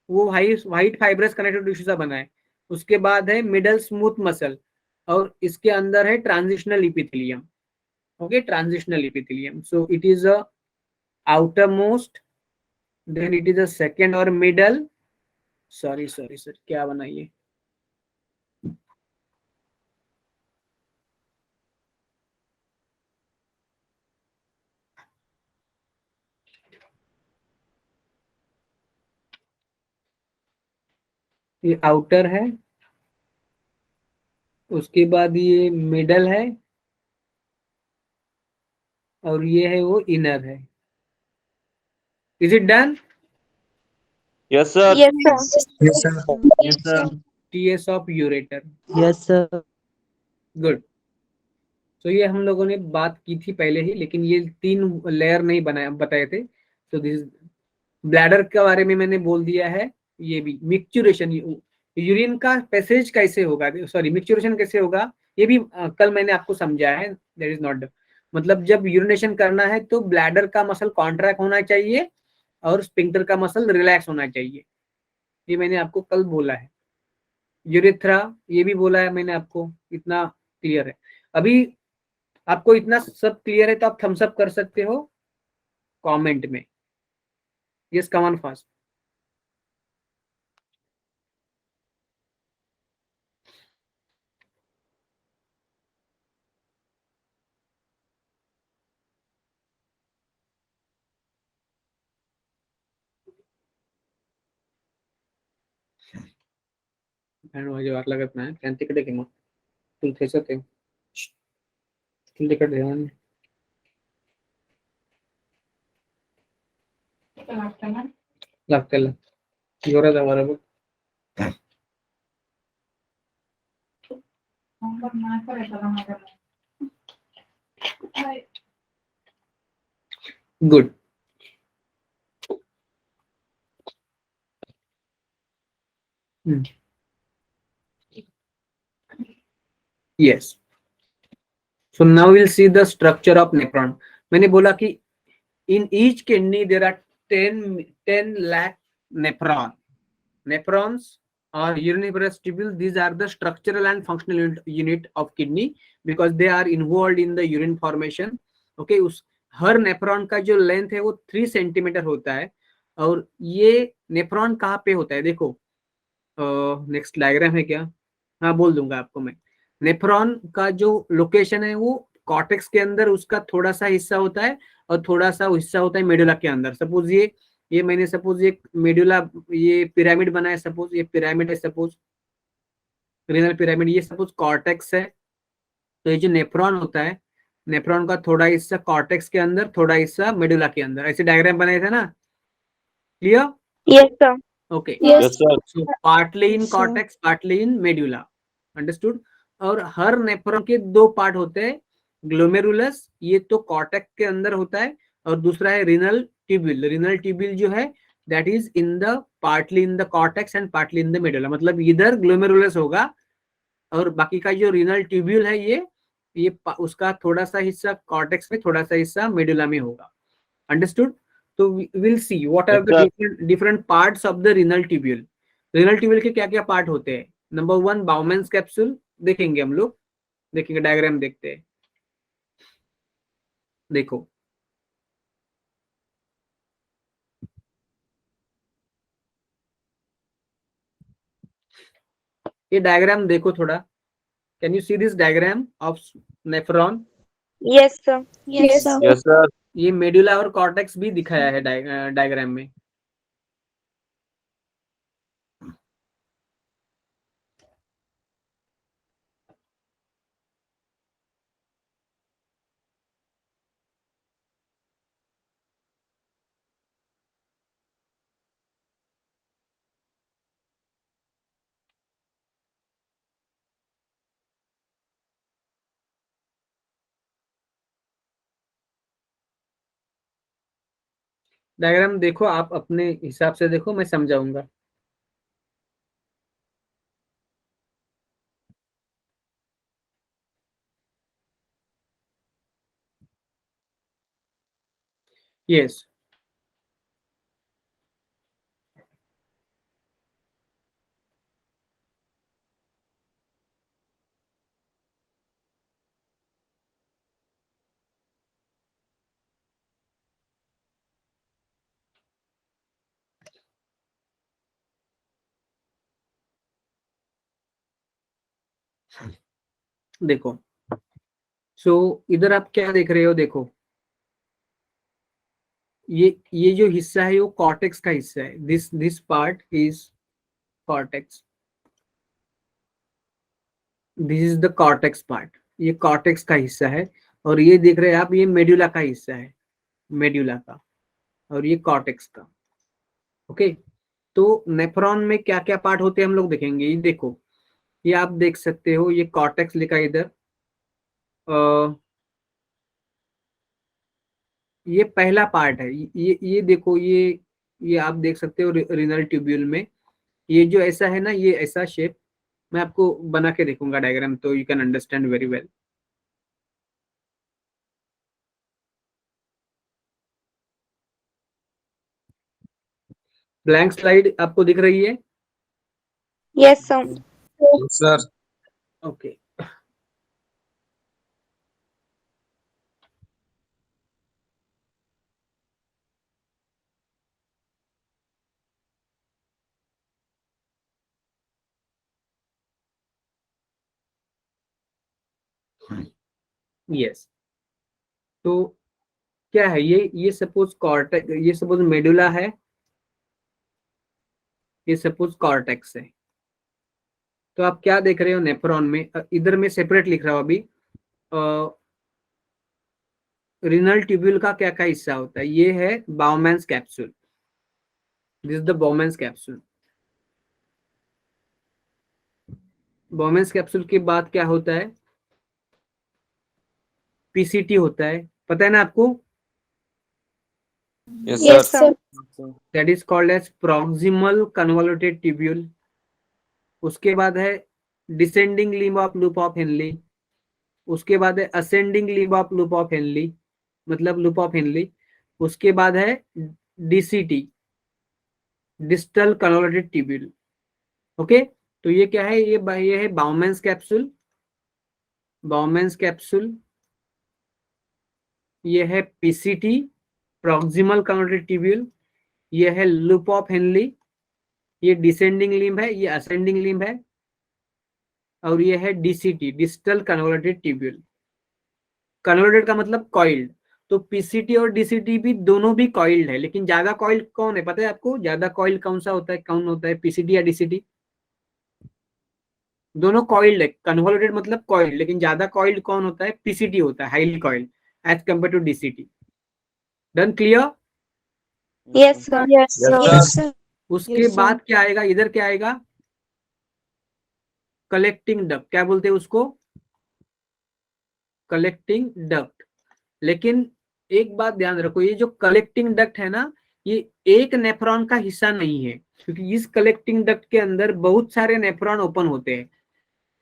वो व्हाइट फाइब्रस कनेक्टिव टिश्यू से बना है। उसके बाद है मिडल स्मूथ मसल, और इसके अंदर है transitional epithelium. Okay, transitional epithelium. So it is a outer most, then it is a second और मिडल, सॉरी सॉरी सर, क्या बनाइए, ये आउटर है, उसके बाद ये मिडल है, और ये है वो इनर है। Is it done? Yes, sir. Yes, sir. Yes, sir. Yes, sir. TS of ureter. Yes, sir. Good. तो ये हम लोगों ने बात की थी पहले ही, लेकिन ये 3 लेयर नहीं बनाया बताए थे। तो दिस ब्लैडर के बारे में मैंने बोल दिया है। ये भी मिक्चुरेशन, यूरिन का पैसेज कैसे होगा, सॉरी मिक्चुरेशन कैसे होगा, ये भी कल मैंने आपको समझाया है। दैट इज नॉट, मतलब जब यूरिनेशन करना है तो ब्लैडर का मसल कॉन्ट्रैक्ट होना चाहिए और स्पिंक्टर का मसल रिलैक्स होना चाहिए, ये मैंने आपको कल बोला है। यूरेथ्रा, ये भी बोला है मैंने आपको, इतना क्लियर है। अभी आपको इतना सब क्लियर है तो आप थम्स अप कर सकते हो कमेंट में। Yes, come on fast. Fan वाजे वाटलागत नाही फॅन तिकडे घे मग तुला त्याचं ते तुला तिकडे घे म्हणून लागतेला जोरात आवाज बघ good yes so now we'll see the structure of nephron मैंने बोला कि in each kidney there are 10 lakh nephrons or uriniferous tubule. These are the structural and functional unit of kidney because they are involved in the urine formation. Okay, उस हर नेफ्रॉन का जो लेंथ है वो 3 सेंटीमीटर होता है और ये नेफ्रॉन कहाँ पे होता है देखो नेक्स्ट डायग्राम है क्या हाँ बोल दूंगा आपको मैं नेफ्रॉन का जो लोकेशन है वो कॉर्टेक्स के अंदर उसका थोड़ा सा हिस्सा होता है और थोड़ा सा हिस्सा होता है मेडुला के अंदर सपोज ये मैंने सपोज ये मेडुला ये पिरामिड बनाया सपोज ये पिरामिड है सपोज रीनल पिरामिड ये सपोज कॉर्टेक्स है तो ये जो नेफ्रॉन होता है नेफ्रॉन का थोड़ा हिस्सा कॉर्टेक्स के अंदर थोड़ा हिस्सा मेडुला के अंदर ऐसे डायग्राम बनाए थे ना clear Yes, sir. Okay Yes, sir. so partly in Yes, sir. cortex partly in medulla understood और हर नेफ्रॉन के दो पार्ट होते हैं ग्लोमेरुलस ये तो कॉर्टेक्स के अंदर होता है और दूसरा है रीनल ट्यूब्यूल जो है that is in the partly in the cortex and partly in the medulla मतलब इधर ग्लोमेरुलस होगा और बाकी का जो रीनल ट्यूब्यूल है ये उसका थोड़ा सा हिस्सा कॉर्टेक्स में थोड़ा सा हिस्सा मेडुला में होगा अंडरस्टूड तो will see what are Yes, the different parts of the renal tubule के क्या क्या पार्ट होते हैं नंबर 1 बाउमेंस कैप्सूल देखेंगे हम लोग देखेंगे डायग्राम देखते हैं देखो ये डायग्राम देखो थोड़ा can you see this diagram of nephron Yes, sir. Yes, sir. Yes, sir. ये मेडुला और कॉर्टेक्स भी दिखाया है डायग्राम में डायग्राम देखो आप अपने हिसाब से देखो मैं समझाऊंगा यस देखो सो इधर आप क्या देख रहे हो देखो ये जो हिस्सा है वो कॉर्टेक्स का हिस्सा है this part is cortex this is the cortex part ये कॉर्टेक्स का हिस्सा है और ये देख रहे हैं आप ये मेडुला का हिस्सा है मेडुला का और ये कॉर्टेक्स का ओके तो नेफ्रॉन में क्या क्या पार्ट होते हैं हम लोग देखेंगे ये देखो ये आप देख सकते हो ये कॉर्टेक्स लिखा है इधर ये पहला पार्ट है ये देखो ये आप देख सकते हो रीनल ट्यूब्यूल में ये जो ऐसा है ना ये ऐसा शेप मैं आपको बना के देखूंगा डायग्राम तो you can understand very well blank slide आपको दिख रही है Yes, sir. Yes, sir. Okay yes तो क्या है ये सपोज कॉर्टेक्स ये सपोज मेडुला है ये सपोज कॉर्टेक्स है तो आप क्या देख रहे हो नेफ्रॉन में, इधर में सेपरेट लिख रहा हूं अभी। रीनल ट्यूब्यूल का क्या क्या हिस्सा होता है, ये है Bowman's capsule, this is the Bowman's capsule. Bowman's capsule के बाद क्या होता है, पीसीटी होता है, पता है ना आपको, Yes, Yes, sir. sir. That is called as proximal convoluted tubule. उसके बाद है descending limb of loop of Henle. उसके बाद है ascending limb of loop of Henle, मतलब लूप ऑफ हेनली। उसके बाद है DCT, distal convoluted tubule. Okay, तो ये क्या है, ये है बाउमैन्स कैप्सूल, बाउमैन्स कैप्सूल। ये है पीसीटी, प्रॉक्सिमल कन्वोल्यूटेड ट्यूब्यूल। ये है लूप ऑफ हेनली, ये डिसेंडिंग लिम्ब है, ये असेंडिंग लिम्ब है। और ये है DCT, distal convoluted tubule. Convoluted का मतलब कॉइल्ड, तो पीसीटी और डीसीटी भी दोनों भी कॉइल्ड है, लेकिन ज्यादा कॉइल्ड कौन है पता है आपको, ज्यादा कॉइल्ड कौन सा होता है, कौन होता है, पीसीटी या डीसीटी? दोनों कॉइल्ड है, कन्वोल्यूटेड मतलब कॉइल्ड, लेकिन ज्यादा कॉइल्ड कौन होता है, पीसीटी होता है, highly coiled as compare to DCT. Done, clear? Yes, sir. Yes, Yes, sir. sir. Yes, sir. उसके Yes, sir. बाद क्या आएगा, इधर क्या आएगा, कलेक्टिंग डक्ट, क्या बोलते हैं उसको, कलेक्टिंग डक्ट। लेकिन एक बात ध्यान रखो, ये जो कलेक्टिंग डक्ट है ना, ये एक नेफ्रॉन का हिस्सा नहीं है, क्योंकि इस कलेक्टिंग डक्ट के अंदर बहुत सारे नेफ्रॉन ओपन होते हैं,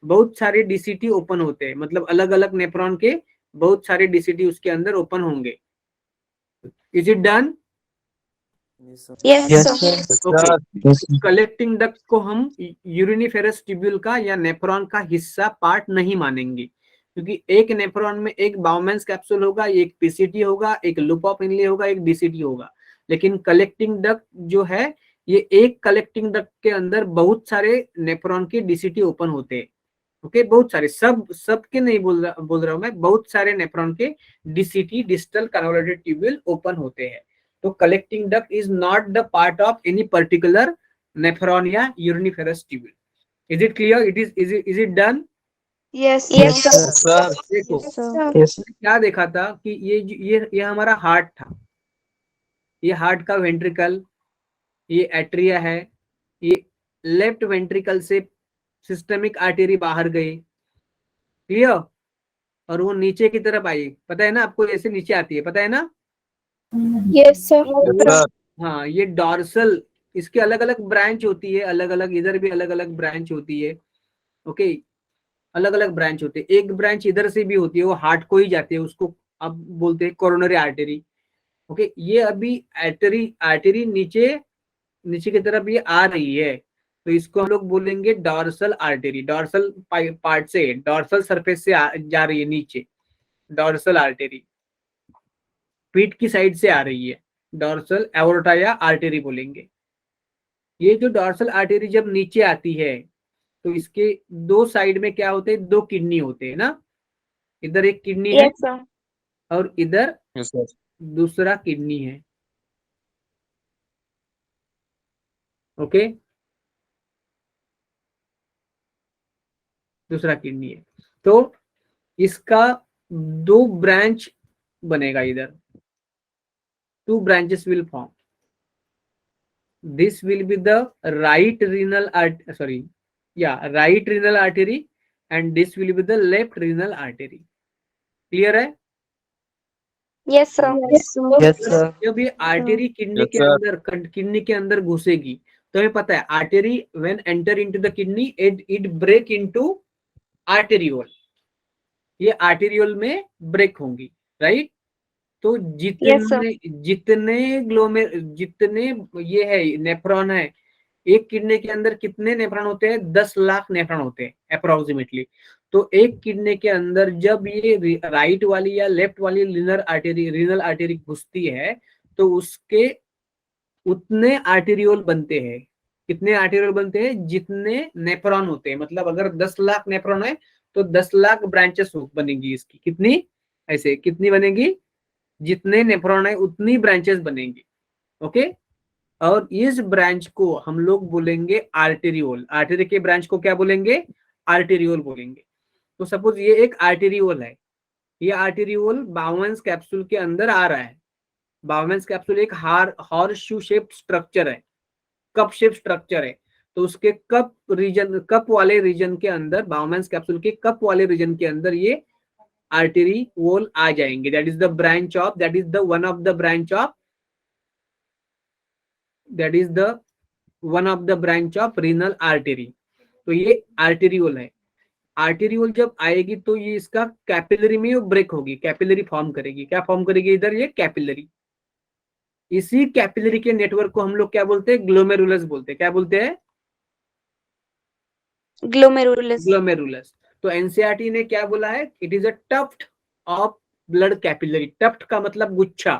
बहुत सारे डीसीटी ओपन होते हैं, मतलब अलग अलग नेफ्रॉन के बहुत सारे डीसीटी उसके अंदर ओपन होंगे। Is it done? Yes, Yes, sir. sir. Yes, okay, sir. Yes, sir. Collecting duct को हम यूरिनिफेरस ट्यूब्यूल का या नेफ्रॉन का हिस्सा, पार्ट नहीं मानेंगे, क्योंकि एक नेफ्रॉन में एक बाउमैन्स कैप्सूल होगा, एक पीसीटी होगा, एक लूप ऑफ हेनली होगा, एक डीसीटी होगा। लेकिन कलेक्टिंग डक्ट जो है, ये एक कलेक्टिंग डक्ट के अंदर बहुत सारे नेफ्रॉन के डीसीटी ओपन होते हैं। ओके, बहुत सारे, सब के नहीं बोल रहा हूं मैं, बहुत सारे नेफ्रॉन के DCT, distal convoluted tubule open होते हैं। तो collecting duct is not the part of any particular nephron या uriniferous tubule. Is it clear? Is it done? Yes, Yes, sir. sir. Yes, sir. देखो, Yes, Sir. sir. Yes, sir. क्या देखा था कि ये हमारा हार्ट था, ये हार्ट का वेंट्रिकल, ये एट्रिया है, ये लेफ्ट वेंट्रिकल से सिस्टमिक आर्टरी बाहर गई, क्लियर, और वो नीचे की तरफ आई, पता है ना आपको, ऐसे नीचे आती है, पता है ना? Yes, sir. Yes, sir. हाँ, ये डॉर्सल, इसके अलग अलग ब्रांच होती है, अलग अलग, इधर भी अलग अलग ब्रांच होती है। ओके, अलग अलग ब्रांच होते हैं, एक ब्रांच इधर से भी होती है, वो हार्ट को ही जाती है, उसको अब बोलते हैं कोरोनरी आर्टरी। ओके, ये अभी आर्टरी नीचे नीचे की तरफ ये आ रही है, तो इसको हम लोग बोलेंगे डॉर्सल आर्टरी, डॉर्सल पार्ट से, डॉर्सल सरफेस से जा रही है नीचे, डॉर्सल आर्टरी पीठ की साइड से आ रही है, डॉर्सल एओर्टा या आर्टरी बोलेंगे। ये जो डॉर्सल आर्टरी जब नीचे आती है, तो इसके दो साइड में क्या होते हैं, दो किडनी होते हैं ना, इधर एक किडनी है Yes, sir. और इधर Yes, sir. दूसरा किडनी है। ओके, दूसरा किडनी है, तो इसका दो ब्रांच बनेगा इधर, two branches will form, this will be the right renal right renal artery and this will be the left renal artery. Clear है? Yes, sir. Yes, sir. Yes, sir. जब ये आर्टरी किडनी Yes, के sir. अंदर, किडनी के अंदर घुसेगी, तो हमें पता है artery when enter into the kidney it break into arteriole, ये आर्टेरियोल में ब्रेक होंगी, राइट? तो Yes, sir. जितने ये है नेफ्रॉन है, एक किडनी के अंदर कितने नेफ्रॉन होते हैं, 10 लाख नेफ्रॉन होते हैं अप्रोक्सीमेटली। तो एक किडनी के अंदर जब ये राइट वाली या लेफ्ट वाली रीनल आर्टरी घुसती है, तो उसके उतने आर्टेरियोल बनते हैं, कितने आर्टेरियोल बनते हैं, जितने नेफ्रॉन होते हैं, मतलब अगर 10 लाख नेफ्रॉन है तो 10 लाख ब्रांचेस बनेंगी इसकी, कितनी, ऐसे कितनी बनेगी, जितने नेफ्रॉन है उतनी ब्रांचेस बनेंगी। ओके, और इस ब्रांच को हम लोग बोलेंगे आर्टेरियोल। आर्टरी के ब्रांच को क्या बोलेंगे? आर्टेरियोल बोलेंगे। तो सपोज ये एक आर्टेरियोल है, ये आर्टेरियोल बाउमेंस कैप्सूल के अंदर आ रहा है। बाउमेंस कैप्सूल एक हॉर्स शू शेप स्ट्रक्चर है, कप शेप स्ट्रक्चर है। तो उसके कप वाले रीजन के अंदर, बाउमेंस कैप्सूल के कप वाले रीजन के अंदर ये आर्टेरियोल आ जाएंगे। That is the branch of, that is the one of the branch of, that is the one of the branch of renal artery. तो ये आर्टेरियोल है। आर्टेरियोल जब आएगी तो ये इसका कैपिलरी में ब्रेक होगी, कैपिलरी फॉर्म करेगी। क्या फॉर्म करेगी? इधर ये कैपिलरी। इसी कैपिलरी के नेटवर्क को हम लोग क्या बोलते हैं? ग्लोमेरुलस बोलते हैं। क्या बोलते हैं? ग्लोमेरुलस। ग्लोमेरुलस। तो एनसीईआरटी ने क्या बोला है? It is a tuft of blood capillary. Tuft का मतलब गुच्छा,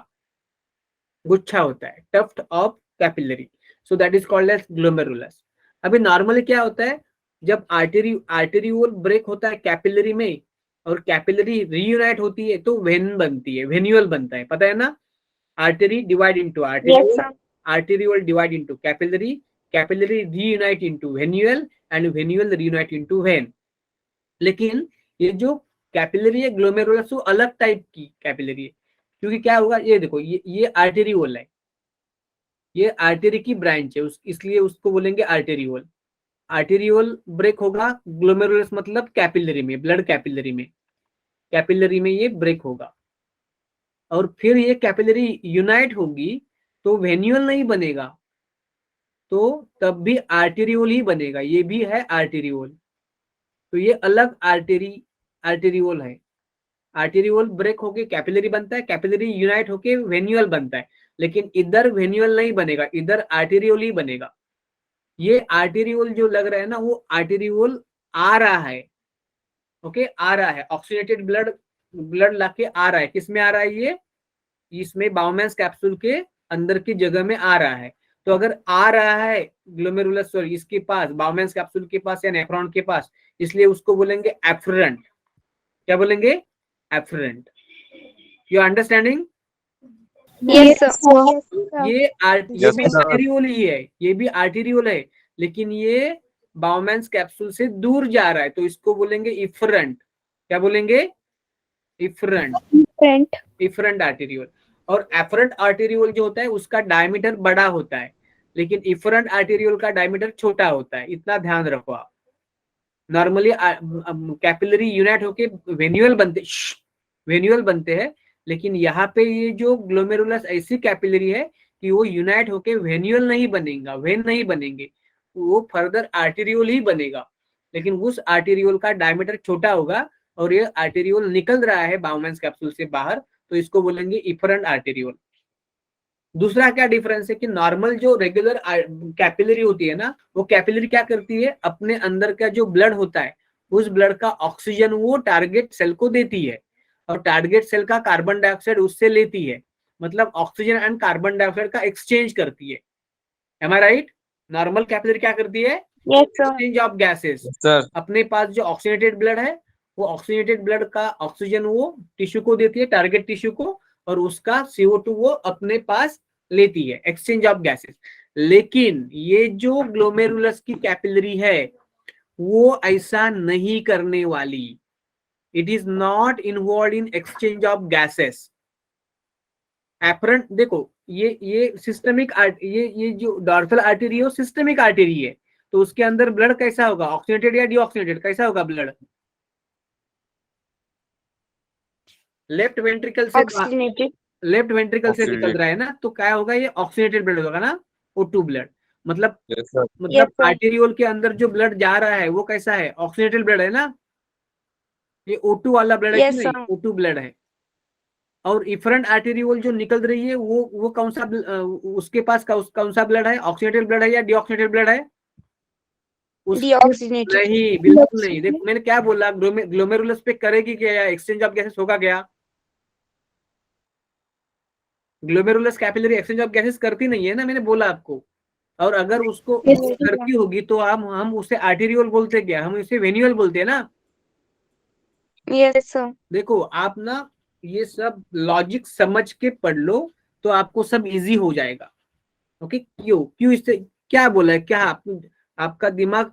गुच्छा होता है, tuft of capillary. So that is called as glomerulus. अभी नॉर्मली क्या होता है, जब आर्टेरियोल ब्रेक होता है कैपिलरी में और कैपिलरी रीयूनाइट होती है तो वेन बनती है, वेन्यूल बनता है, पता है ना? Artery divide into Yes, arteriole, sir. arteriole divide into capillary, capillary reunite into venual and venual reunite into vein। लेकिन ये जो कैपिलरी है ग्लोमेरुलस वो अलग टाइप की कैपिलरी है। क्योंकि क्या होगा, ये देखो, ये आर्टेरियोल है, ये आर्टरी की ब्रांच है, इसलिए उसको बोलेंगे आर्टेरियोल। आर्टेरियोल ब्रेक होगा, ग्लोमेरुलस मतलब कैपिलरी में, ब्लड कैपिलरी में, कैपिलरी में ये ब्रेक होगा और फिर ये कैपिलरी यूनाइट होगी तो वेन्यूल नहीं बनेगा, तो तब भी आर्टेरियोल ही बनेगा। ये भी है आर्टेरियोल, तो ये अलग आर्टेरियोल है। आर्टेरियोल ब्रेक होके कैपिलरी बनता है, कैपिलरी यूनाइट होके वेन्यूल बनता है, लेकिन इधर वेन्यूल नहीं बनेगा, इधर आर्टेरियोल ही बनेगा। ये आर्टेरियोल जो लग रहा है ना, वो आर्टेरियोल आ रहा है, ओके, आ रहा है, ऑक्सीजनेटेड ब्लड लाके आ रहा है। किसमें आ रहा है ये? इसमें बाउमेंस कैप्सूल के अंदर की जगह में आ रहा है। तो अगर आ रहा है ग्लोमेरुलस सॉरी इसके पास, बाउमेंस कैप्सूल के पास या नेफ्रॉन के पास, इसलिए उसको बोलेंगे एफरेंट। क्या बोलेंगे? Afferent. You understanding? Yes, sir. ये Yes, भी sir. आर्टेरियोल ही है, ये भी आर्टेरियोल है, लेकिन ये बाउमेंस कैप्सूल से दूर जा रहा है, तो इसको बोलेंगे इफरेंट। क्या बोलेंगे? इफरेंट। Friend. Efferent arteriole. और एफरेंट आर्टेरियोल जो होता है उसका डायमीटर बड़ा होता है, लेकिन इफरेंट आर्टेरियोल का डायमीटर छोटा होता है। इतना ध्यान रखो आप। नॉर्मली कैपिलरी यूनाइट होके वेन्यूल बनते हैं, लेकिन यहाँ पे ये जो ग्लोमेरुलस ऐसी कैपिलरी है कि वो यूनाइट होके वेन्यूल नहीं बनेगा, वेन नहीं बनेंगे, वो फर्दर आर्टेरियोल ही बनेगा, लेकिन उस आर्टेरियोल का डायमीटर छोटा होगा और ये आर्टेरियोल निकल रहा है बाउमेंस कैप्सूल से बाहर, तो इसको बोलेंगे इफरेंट आर्टेरियोल। दूसरा क्या डिफरेंस है कि नॉर्मल जो रेगुलर कैपिलरी होती है ना, वो कैपिलरी क्या करती है, अपने अंदर का जो ब्लड होता है उस ब्लड का ऑक्सीजन वो टारगेट सेल को देती है और टारगेट सेल का कार्बन डाइऑक्साइड उससे लेती है, मतलब ऑक्सीजन एंड कार्बन डाइऑक्साइड का एक्सचेंज करती है। एम आई राइट? नॉर्मल कैपिलरी क्या करती है? Yes, sir. Exchange of gases. sir. अपने पास जो ऑक्सीजनेटेड ब्लड है, वो ऑक्सीजनेटेड ब्लड का ऑक्सीजन वो टिश्यू को देती है, टारगेट टिश्यू को, और उसका CO2 वो अपने पास लेती है, एक्सचेंज ऑफ गैसेस। लेकिन ये जो ग्लोमेरुलस की कैपिलरी है वो ऐसा नहीं करने वाली। It is not involve in exchange of gases. Afferent देखो, ये सिस्टमिक ये जो डॉर्सल आर्टरी है वो सिस्टमिक आर्टरी है, तो उसके अंदर ब्लड कैसा होगा? ऑक्सीजनेटेड या डीऑक्सीजनेटेड? कैसा होगा ब्लड? लेफ्ट वेंट्रिकल से Oxygenated. लेफ्ट वेंट्रिकल से निकल Oxygenated. रहा है ना, तो क्या होगा? ये ऑक्सीजनेटेड ब्लड होगा ना, O2 ब्लड। मतलब Yes, sir. Yes, sir. Arteriole के अंदर जो ब्लड जा रहा है वो कैसा है? ऑक्सीजनेटेड ब्लड है ना, ये O2 वाला ब्लड है Yes, कि sir. नहीं? O2 ब्लड है। और इफरेंट आर्टेरियोल जो निकल रही है वो कौन सा उसके पास कौन सा ब्लड है? ऑक्सीजनेटेड ब्लड है या डीऑक्सीजनेटेड ब्लड है? Deoxygenated. नहीं, बिल्कुल नहीं। देखो मैंने क्या बोला, ग्लोमेरुलस पे करेगी क्या या एक्सचेंज ऑफ गैसेस होगा क्या? Glomerulus capillary exchange of gases करती नहीं है ना, मैंने बोला आपको। और अगर उसको Yes, sir. करती होगी तो हम उसे आर्टेरियोल बोलते क्या? हम इसे वेन्यूल बोलते हैं ना। Yes, sir. देखो आप ना ये सब लॉजिक समझ के पढ़ लो तो आपको सब इजी हो जाएगा। ओके, क्यों क्यों इससे क्या बोला है, क्या आपका दिमाग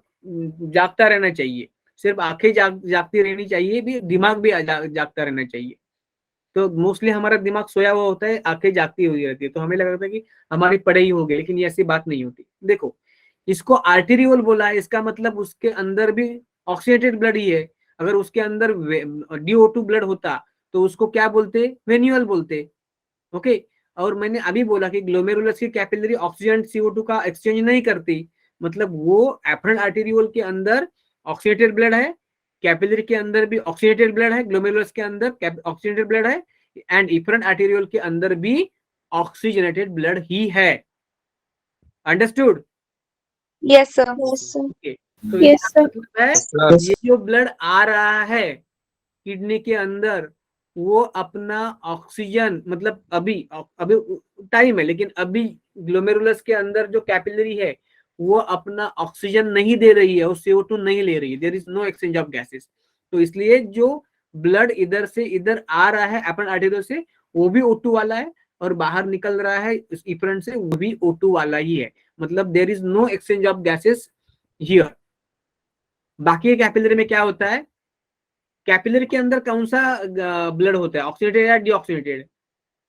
जागता रहना चाहिए, सिर्फ आंखें जागती रहनी चाहिए, भी दिमाग भी जागता रहना चाहिए। तो मोस्टली हमारा दिमाग सोया हुआ होता है, आंखें जागती हुई रहती है, तो हमें लगता है कि हमारी पढ़ाई हो गई, लेकिन ये ऐसी बात नहीं होती। देखो, इसको आर्टेरियोल बोला है, इसका मतलब उसके अंदर भी ऑक्सीडेटेड ब्लड ही है। अगर उसके अंदर DO2 ब्लड होता तो उसको क्या बोलते, वेन्यूअल बोलते। ओके, और मैंने अभी बोला कि ग्लोमेरुलस की कैपिलरी ऑक्सीजन CO2 का एक्सचेंज नहीं करती, मतलब वो एफरेंट आर्टेरियोल के अंदर ऑक्सीडेटेड ब्लड है, कैपिलरी के अंदर भी ऑक्सीडेटेड ब्लड है, ग्लोमेरुलस के अंदर ऑक्सीडेटेड ब्लड है, एंड इफरेंट आर्टेरियोल के अंदर भी ऑक्सीजनेटेड ब्लड ही है। Understood? Yes, sir. Yes, sir. Okay, तो Yes, इसका sir. मतलब है sir. ये जो ब्लड आ रहा है किडनी के अंदर, वो अपना ऑक्सीजन, मतलब अभी अभी टाइम है, लेकिन अभी ग्लोमेरुलस के अंदर जो कैपिलरी है वो अपना ऑक्सीजन नहीं दे रही है, वो CO2 नहीं ले रही है, there is no exchange of gases. तो इसलिए जो ब्लड इधर से इधर आ रहा है अपन आर्टेरियोल से, वो भी O2 वाला है, और बाहर निकल रहा है इस इफरेंट से, वो भी O2 वाला ही है, मतलब there is no exchange of gases here. बाकी कैपिलरी में क्या होता है, कैपिलरी के अंदर कौन सा ब्लड होता है, ऑक्सीडेटेड या डीऑक्सीडेटेड?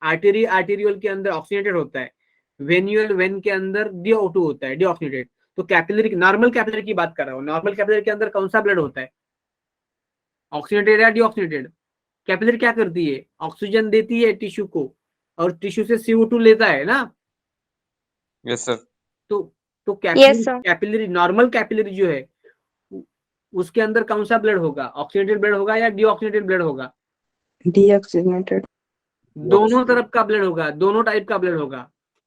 आर्टेरियोल के अंदर ऑक्सीडेटेड होता है, वेन्यूअल वेन के अंदर DO2 होता है, डीऑक्सीडेटेड। तो कैपिलरी, नॉर्मल कैपिलरी की बात कर रहा हूँ, नॉर्मल कैपिलरी के अंदर कौन सा ब्लड होता है, ऑक्सीडेटेड या डीऑक्सीडेटेड? कैपिलरी क्या करती है, ऑक्सीजन देती है टिश्यू को, और टिश्यू से CO2 लेता है ना। Yes, sir. तो Yes, sir. Capillary, normal capillary जो है उसके अंदर कौन सा ब्लड होगा, ऑक्सीडेटेड ब्लड होगा या डीऑक्सीडेटेड ब्लड होगा? डीऑक्सीजनेटेड। दोनों तरफ का ब्लड होगा, दोनों टाइप का ब्लड होगा,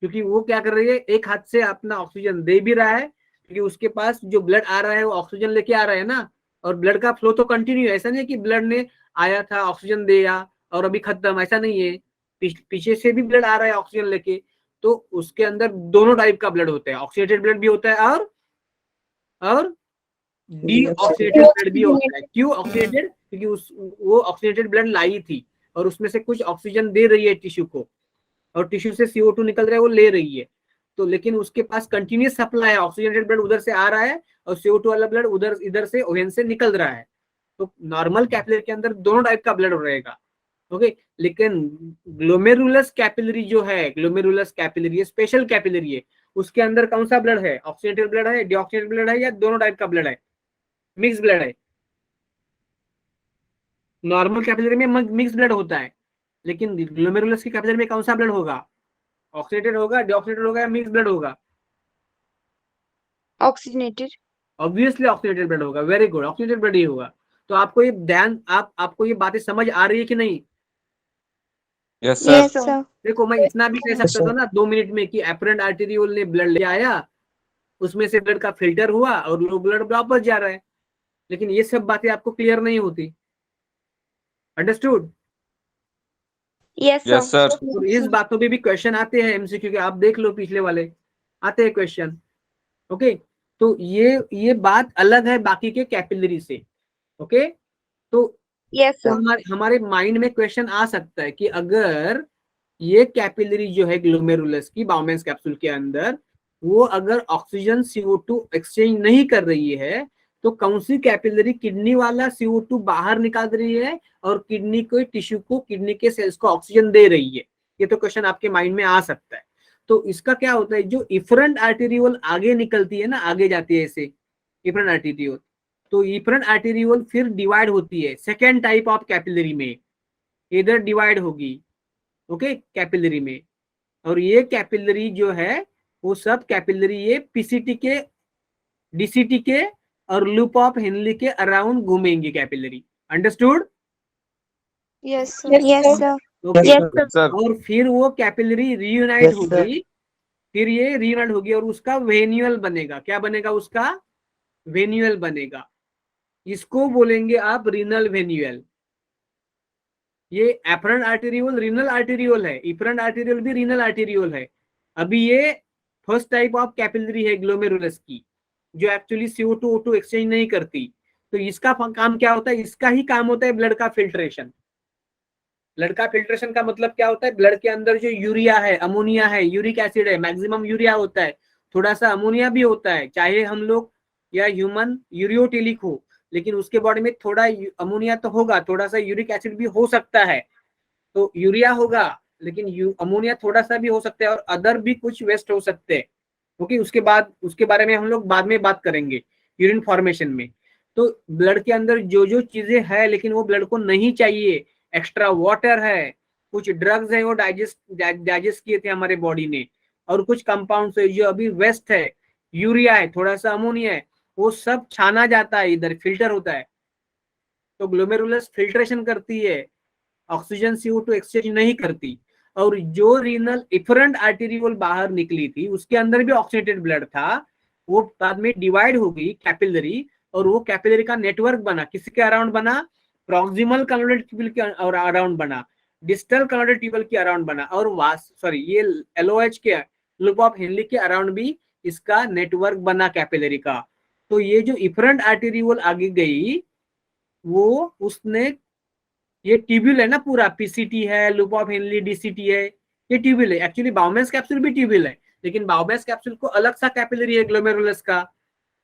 क्योंकि वो क्या कर रही है, एक हाथ से अपना ऑक्सीजन दे भी रहा है, क्योंकि उसके पास जो ब्लड आ रहा है वो ऑक्सीजन लेके आ रहा है ना, और ब्लड का फ्लो तो कंटिन्यू है, ऐसा नहीं है कि ब्लड ने आया था ऑक्सीजन दिया और अभी खत्म, ऐसा नहीं है, पीछे से भी ब्लड आ रहा है ऑक्सीजन लेके। तो उसके अंदर दोनों टाइप का ब्लड होता है, ऑक्सीडेटेड ब्लड भी होता है और डीऑक्सीडेटेड ब्लड भी होता है। क्यों ऑक्सीडेटेड? क्योंकि वो ऑक्सीडेटेड ब्लड लाई थी, और उसमें से कुछ ऑक्सीजन दे रही है टिश्यू को, और टिश्यू से CO2 निकल रहा है, वो ले रही है। तो लेकिन उसके पास कंटिन्यूस सप्लाई है, ऑक्सीजनेटेड ब्लड उधर से आ रहा है और CO2 वाला ब्लड उधर इधर से ओवेन से निकल रहा है। तो नॉर्मल कैपिलरी के अंदर दोनों टाइप का ब्लड रहेगा। ओके, लेकिन ग्लोमेरुलस कैपिलरी जो है, ग्लोमेरुलस कैपिलरी स्पेशल कैपिलरी है, उसके अंदर कौन सा ब्लड है, ऑक्सीडेटेड ब्लड है, डीऑक्सीडेटेड ब्लड है, या दोनों टाइप का ब्लड है, मिक्स ब्लड है? नॉर्मल कैपिलरी में मिक्स ब्लड होता है, लेकिन ग्लोमेरुलस की कैपिलरी में कौन सा ब्लड होगा, ऑक्सीडेटेड होगा, डीऑक्सीडेटेड होगा, या मिक्स ब्लड होगा? Oxygenated. ऑब्वियसली ऑक्सीडेटेड ब्लड होगा। वेरी गुड, ऑक्सीडेटेड ब्लड ही होगा। तो आपको ये ध्यान, आपको ये बातें समझ आ रही है कि नहीं? Yes, sir. Yes, Yes, sir. sir. देखो, मैं इतना भी कह सकता था ना 2 मिनट में कि एपरेंट आर्टेरियोल ने ब्लड ले आया, उसमें से ब्लड का फिल्टर हुआ और वो ब्लड वापस जा रहा है, लेकिन ये सब बातें आपको क्लियर नहीं होती। Understood? Yes, Yes, sir. sir. और इस बातों पे भी क्वेश्चन आते हैं MCQ के, आप देख लो पिछले वाले आते हैं क्वेश्चन। ओके, तो ये बात अलग है बाकी के कैपिलरी से। ओके, तो Yes, sir. हमारे माइंड में क्वेश्चन आ सकता है कि अगर ये कैपिलरी जो है ग्लोमेरुलस की बाउमेंस कैप्सूल के अंदर, वो अगर ऑक्सीजन CO2 एक्सचेंज नहीं कर रही है, तो कौन सी कैपिलरी किडनी वाला CO2 बाहर निकाल रही है और किडनी को टिश्यू को, किडनी के सेल्स को ऑक्सीजन दे रही है? ये तो क्वेश्चन आपके माइंड में आ सकता है। तो इसका क्या होता है, जो इफरेंट आर्टेरियोल आगे निकलती है ना, आगे जाती है ऐसे इफरेंट आर्टेरियोल, तो इफरेंट आर्टेरियोल फिर डिवाइड होती है सेकेंड टाइप ऑफ कैपिलरी में, इधर डिवाइड होगी। ओके, कैपिलरी में, और ये कैपिलरी जो है वो सब कैपिलरी ये PCT के, DCT के और लूप ऑफ हेनली के अराउंड घूमेंगे capillary. Understood? Yes, sir. Yes, sir. Okay, Yes, sir. Yes, sir. और फिर वो कैपिलरी रीयूनाइट Yes, sir. होगी, फिर ये रीयूनाइट होगी और उसका वेन्यूअल बनेगा। क्या बनेगा उसका? वेन्यूअल बनेगा। इसको बोलेंगे आप रीनल वेन्यूअल। ये एफरेंट आर्टेरियोल रीनल आर्टेरियोल है, इफरेंट आर्टेरियोल भी रीनल आर्टेरियोल है। अभी ये फर्स्ट टाइप ऑफ कैपिलरी है ग्लोमेरुलस की, जो एक्चुअली CO2 O2 एक्सचेंज नहीं करती। तो इसका काम क्या होता है, इसका ही काम होता है ब्लड का फिल्ट्रेशन। ब्लड का फिल्ट्रेशन का मतलब क्या होता है, ब्लड के अंदर जो यूरिया है, अमोनिया है, यूरिक एसिड है, मैक्सिमम यूरिया होता है, थोड़ा सा अमोनिया भी होता है, चाहे हम लोग या ह्यूमन यूरियोटेलिक हो, लेकिन उसके बॉडी में थोड़ा अमोनिया तो होगा, थोड़ा सा यूरिक एसिड भी हो सकता है, तो यूरिया होगा, लेकिन अमोनिया थोड़ा सा भी हो सकता है, और अदर भी कुछ वेस्ट हो सकते हैं। ओके, उसके बाद उसके बारे में हम लोग बाद में बात करेंगे यूरिन फॉर्मेशन में। तो ब्लड के अंदर जो जो चीजें हैं लेकिन वो ब्लड को नहीं चाहिए, एक्स्ट्रा वाटर है, कुछ ड्रग्स है वो डाइजेस्ट किए थे हमारे बॉडी ने, और कुछ कंपाउंड्स है जो अभी वेस्ट है, यूरिया है, थोड़ा सा अमोनिया है, वो सब छाना जाता है, इधर फिल्टर होता है। तो ग्लोमेरुलस फिल्ट्रेशन करती है, ऑक्सीजन CO2 एक्सचेंज नहीं करती। और जो रीनल इफरेंट आर्टेरियोल बाहर निकली थी उसके अंदर भी ऑक्सीडेटेड ब्लड था, वो बाद में डिवाइड हो गई कैपिलरी, और वो कैपिलरी का नेटवर्क बना, किसके अराउंड बना, प्रॉक्सिमल कन्वर्टेड ट्यूबल के अराउंड बना, डिस्टल कन्वर्टेड ट्यूबल के अराउंड बना, और ये LOH के लूप ऑफ हेनली के अराउंड भी इसका नेटवर्क बना कैपिलरी का। तो ये जो इफरेंट आर्टेरियोल आगे गई, वो उसने, ये ट्यूब्यूल है ना पूरा, PCT है, लूप ऑफ हेनली, DCT है, ये ट्यूब्यूल है। एक्चुअली बाउमेंस कैप्सूल भी ट्यूब्यूल है, लेकिन बाउमेंस कैप्सूल को अलग सा कैपिलरी है ग्लोमेरुलस का।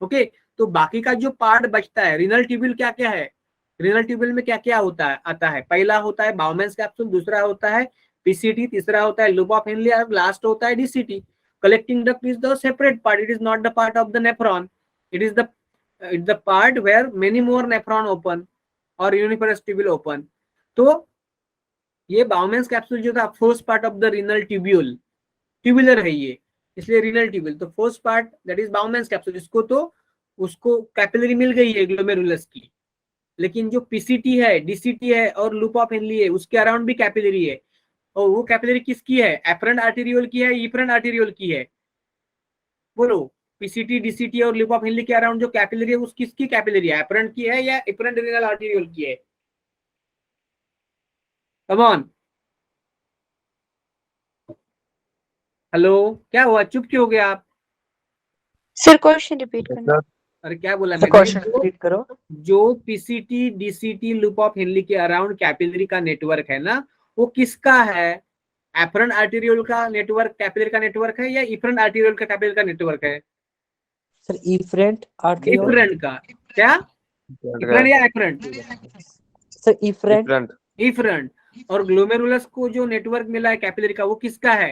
ओके, तो बाकी का जो पार्ट बचता है, रीनल ट्यूब्यूल क्या क्या है, रीनल ट्यूब्यूल में क्या क्या होता है, आता है, पहला होता है बाउमेंस कैप्सूल, दूसरा होता है PCT, तीसरा होता है लूप ऑफ हेनली, और लास्ट होता है DCT। Collecting duct is the separate part, it is not the part of the nephron, it is the part where many more nephron open और यूनिफरस ट्यूब्यूल ओपन। तो ये बाउमेंस कैप्सूल जो था first part of the renal tubule, tubular है ये, इसलिए रीनल ट्यूब्यूल। तो first part that is Bowman's capsule, इसको तो उसको कैपिलरी मिल गई है ग्लोमेरुलस की, लेकिन जो PCT है, DCT है और लूप ऑफ हेनली है, उसके अराउंड भी कैपिलरी है, और वो कैपिलरी किसकी है, एफरेंट आर्टेरियोल की है, इफरेंट आर्टेरियोल की है, बोलो। PCT, DCT और लूप ऑफ हेनली के अराउंड जो कैपिलरी है उस किसकी कैपिलरी है, एफरेंट की है या इफरेंट रीनल आर्टेरियोल की है? कम ऑन, हेलो, क्या हुआ, चुप क्यों हो गए आप? सर क्वेश्चन रिपीट Yes, करना। sir. अरे क्या बोला सर मैंने, क्वेश्चन रिपीट करो। जो PCT, DCT, loop of Henle के अराउंड कैपिलरी का नेटवर्क है ना, वो किसका है, एफरेंट आर्टेरियोल का नेटवर्क कैपिलरी का नेटवर्क है या इफरेंट आर्टेरियोल का कैपिलरी का नेटवर्क है? Sir efferent arteriole. इफरेंट का, क्या इफरेंट या afferent? Sir efferent. Different. Efferent. और ग्लोमेरुलस को जो नेटवर्क मिला है कैपिलरी का, वो किसका है,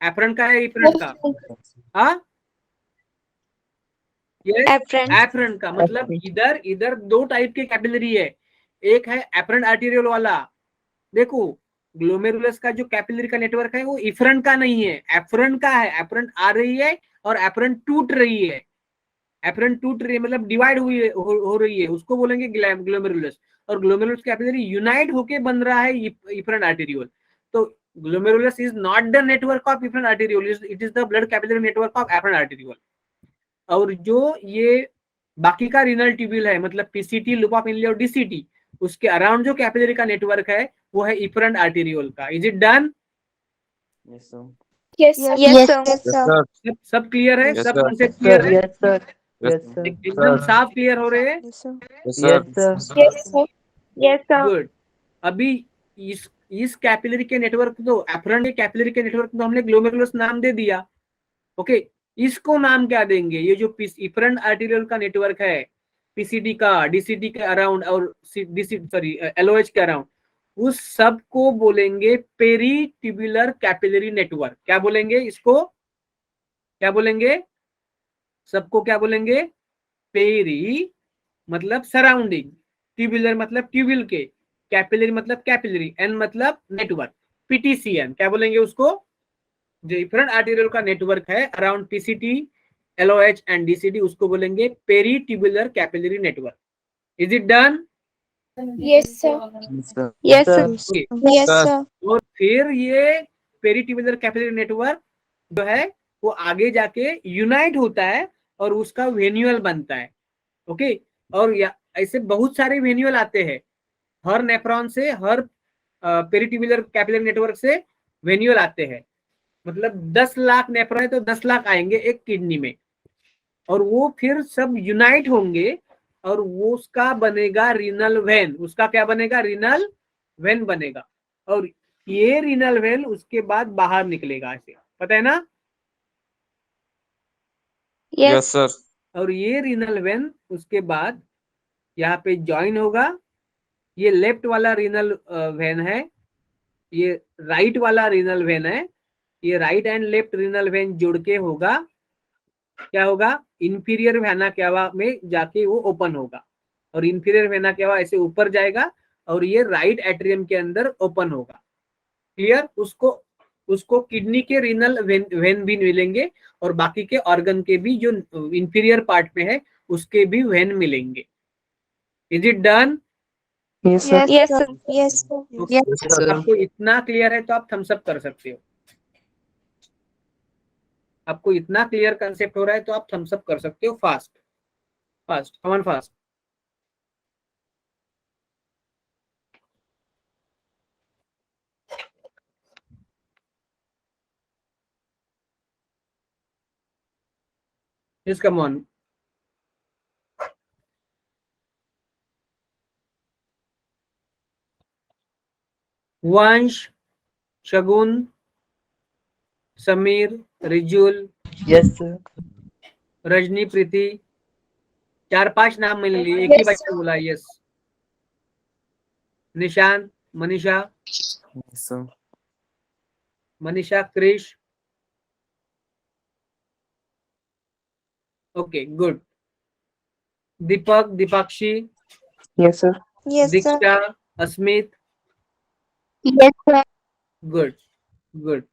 एफरेंट का है इफरेंट का? हाँ, ये एफरेंट। एफरेंट का, मतलब इधर इधर दो टाइप के कैपिलरी है, एक है एफरेंट आर्टेरियोल वाला। देखो, ग्लोमेरुलस का जो कैपिलरी का नेटवर्क है वो इफरेंट का नहीं है, एफरेंट का है, एफरेंट आ रही है और एफरेंट टूट रही है, एफरेंट टूट रही है मतलब डिवाइड हो रही है, उसको बोलेंगे ग्लोमेरुलस। और ग्लोमेरुलस कैपिलरी यूनाइट होके बन रहा है इफरेंट आर्टेरियोल। तो glomerulus is not the network of efferent arteriole, it is the blood capillary network of afferent arteriole. और जो ये बाकी का रीनल ट्यूब्यूल है, मतलब PCT, लूप ऑफ हेनली और DCT, उसके अराउंड जो कैपिलरी का नेटवर्क है वो है इफरेंट आर्टेरियोल का। Is it done? Yes sir. Yes Yes, sir. Yes, sir. सब क्लियर है, Yes, सब sir. कॉन्सेप्ट क्लियर है, yes sir. Yes, yes sir. एकदम साफ क्लियर हो रहे हैं? Yes, yes sir. Sir. Yes sir. yes, sir. Good. अभी इस कैपिलरी के नेटवर्क तो एफरेंट कैपिलरी के नेटवर्क तो हमने ग्लोमेरुलस नाम दे दिया। ओके, इसको नाम क्या देंगे, ये जो इफरेंट आर्टेरियोल का नेटवर्क है, PCT का, DCT के अराउंड और LOH के अराउंड, उस सब को बोलेंगे पेरीट्यूबुलर कैपिलरी नेटवर्क। क्या बोलेंगे इसको, क्या बोलेंगे, सबको क्या बोलेंगे, पेरी मतलब सराउंडिंग, ट्यूबुलर मतलब ट्यूबुल के, कैपिलरी मतलब कैपिलरी, एन मतलब नेटवर्क, PTCN क्या बोलेंगे उसको, जो इफरेंट आर्टेरियोल का नेटवर्क है around PCT, LOH and DCT, उसको बोलेंगे peritubular capillary network. Is it done? Yes sir. Yes, sir. Yes sir. और फिर ये पेरीट्यूबुलर कैपिलरी नेटवर्क जो है वो आगे जाके यूनाइट होता है और उसका वेन्यूल बनता है। ओके, और ऐसे बहुत सारे वेन्यूल आते हैं, हर नेफ्रॉन से, हर पेरीट्यूबुलर कैपिलरी नेटवर्क से वेन्यूल आते हैं, मतलब 10 लाख नेफ्रॉन है तो 10 लाख आएंगे एक किडनी में, और वो फिर सब यूनाइट होंगे और वो उसका बनेगा रीनल वेन, उसका क्या बनेगा, रीनल वेन बनेगा। और ये रीनल वेन उसके बाद बाहर निकलेगा ऐसे, पता है ना? Yes, Yes. sir. और ये रीनल वेन उसके बाद यहाँ पे ज्वाइन होगा। ये लेफ्ट वाला रीनल वेन है, ये राइट वाला रीनल वेन है। ये right and left renal vein जुड़ के होगा, क्या होगा? इंफीरियर वेना केवा में जाके वो ओपन होगा, और इंफीरियर वेना केवा ऐसे ऊपर जाएगा और ये राइट एट्रियम के अंदर ओपन होगा। क्लियर? उसको किडनी के रीनल वेन भी मिलेंगे और बाकी के ऑर्गन के भी जो इंफीरियर पार्ट में है उसके भी वेन मिलेंगे। Is it done? Yes, sir. Yes, sir. Yes, sir. Yes, Yes, sir. आपको इतना क्लियर है तो आप थम्स अप कर सकते हो। आपको इतना क्लियर कंसेप्ट हो रहा है तो आप थम्स अप कर सकते हो। Fast fast, come on fast. Yes, come on. वंश, शगुन, समीर, रिजुल, Yes, sir. रजनी, प्रीति, 4-5 नाम मिल लिए, एक ही Yes, बच्चा बोला yes. Nishant, Manisha, Yes, sir. Manisha, Krish, okay good. Deepak, Deepakshi, Yes, sir. Yes, sir. Diksha, Asmit, yes, sir. Good good.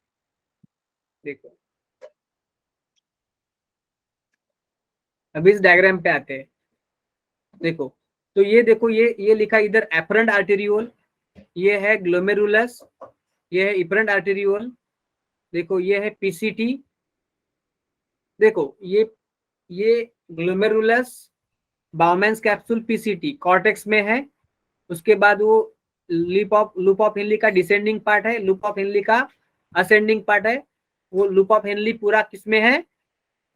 देखो अभी इस डायग्राम पे आते हैं। देखो तो ये देखो, ये लिखा इधर एफरेंट आर्टेरियोल, ये है ग्लोमेरुलस, ये है इफरेंट आर्टेरियोल। देखो ये है पीसीटी। देखो ये glomerulus, Bowman's capsule, PCT cortex में है। उसके बाद वो लूप ऑफ हेनली का डिसेंडिंग पार्ट है, लूप ऑफ हेनली का असेंडिंग पार्ट है। वो लूप ऑफ हेनली पूरा किसमें है?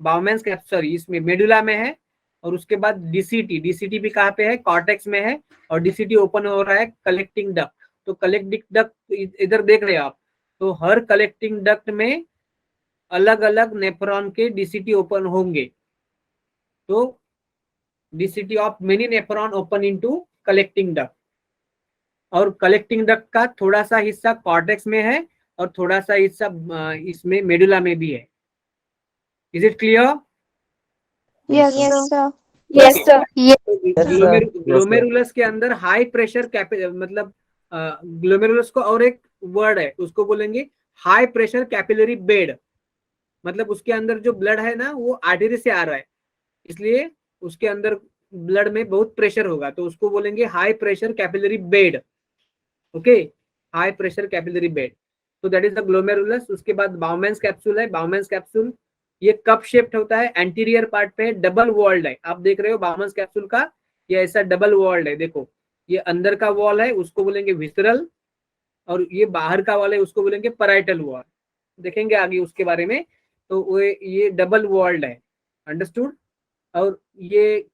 बाउमेंस कैप्सूल, सॉरी इसमें मेडुला में है। और उसके बाद डीसीटी भी कहाँ पे है? कॉर्टेक्स में है। और डीसीटी ओपन हो रहा है कलेक्टिंग डक्ट। तो कलेक्टिंग डक्ट इधर देख रहे हो आप, तो हर कलेक्टिंग डक्ट में अलग अलग नेफ्रॉन के डीसीटी ओपन होंगे। तो DCT of many nephron open into collecting duct. और कलेक्टिंग डक्ट का थोड़ा सा हिस्सा कॉर्टेक्स में है और थोड़ा सा हिस्सा इसमें मेडुला में भी है। Is it clear? Yes, sir. Yes, sir. Yes, sir. Glomerulus के अंदर हाई प्रेशर मतलब ग्लोमेरुलस को और एक वर्ड है, उसको बोलेंगे हाई प्रेशर कैपिलरी बेड। मतलब उसके अंदर जो ब्लड है ना वो आर्टरी से आ रहा है, इसलिए उसके अंदर ब्लड में बहुत प्रेशर होगा, तो उसको बोलेंगे high pressure capillary bed. Okay, high pressure capillary bed. तो दैट इज द ग्लोमेरुलस। उसके बाद बाउमेंस कैप्सूल है। बाउमेंस कैप्सूल ये कप शेप्ड होता है, एंटीरियर पार्ट पे डबल वॉल्ड है। आप देख रहे हो बाउमेंस कैप्सूल का ये ऐसा डबल वॉल्ड है। देखो ये अंदर का वॉल है, उसको बोलेंगे विसरल, और ये बाहर का वॉल है, उसको बोलेंगे पैराइटल वॉल। देखेंगे आगे उसके बारे में। तो वो ये डबल वॉल्ड है, अंडरस्टूड। और ये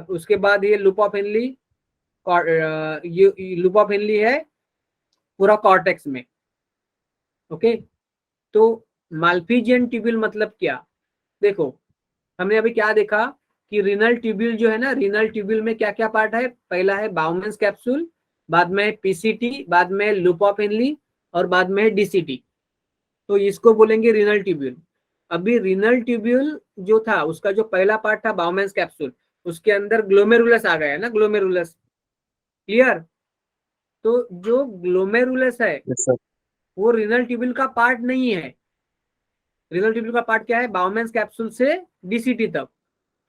उसके बाद ये लूप ऑफ हेनली, ये लूप ऑफ हेनली है पूरा कॉर्टेक्स में। ओके, तो माल्पीजियन ट्यूब्यूल मतलब क्या? देखो हमने अभी क्या देखा कि रीनल ट्यूब्यूल जो है ना, रीनल ट्यूब्यूल में क्या क्या पार्ट है? पहला है बाउमेंस कैप्सूल, बाद में पीसीटी, बाद में लूप ऑफ हेनली, और बाद में डीसीटी। तो इसको बोलेंगे रीनल ट्यूब्यूल। अभी रीनल ट्यूब्यूल जो था उसका जो पहला पार्ट था बाउमेंस कैप्सूल, उसके अंदर ग्लोमेरुलस आ गया है ना, ग्लोमेरुलस। क्लियर? तो जो ग्लोमेरुलस है Yes, sir. वो रीनल ट्यूब्यूल का पार्ट नहीं है। रीनल ट्यूब्यूल का पार्ट क्या है? बाउमेंस कैप्सूल से डीसीटी तक।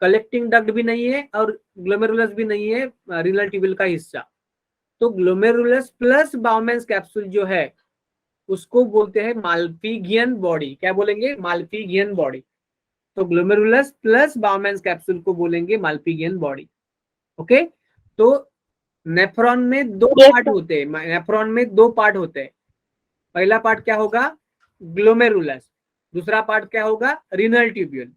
कलेक्टिंग डक्ट भी नहीं है और ग्लोमेरुलस भी नहीं है रीनल ट्यूब्यूल का हिस्सा। तो ग्लोमेरुलस प्लस बाउमेंस कैप्सूल जो है उसको बोलते हैं माल्पीगियन बॉडी। क्या बोलेंगे? माल्पीगियन बॉडी। तो ग्लोमेरुलस प्लस बाउमेंस कैप्सूल को बोलेंगे माल्पीगियन बॉडी। ओके, तो नेफ्रॉन में दो Yes, पार्ट sir. होते हैं। नेफ्रॉन में दो पार्ट होते हैं। पहला पार्ट क्या होगा? ग्लोमेरुलस। दूसरा पार्ट क्या होगा? Renal tubule.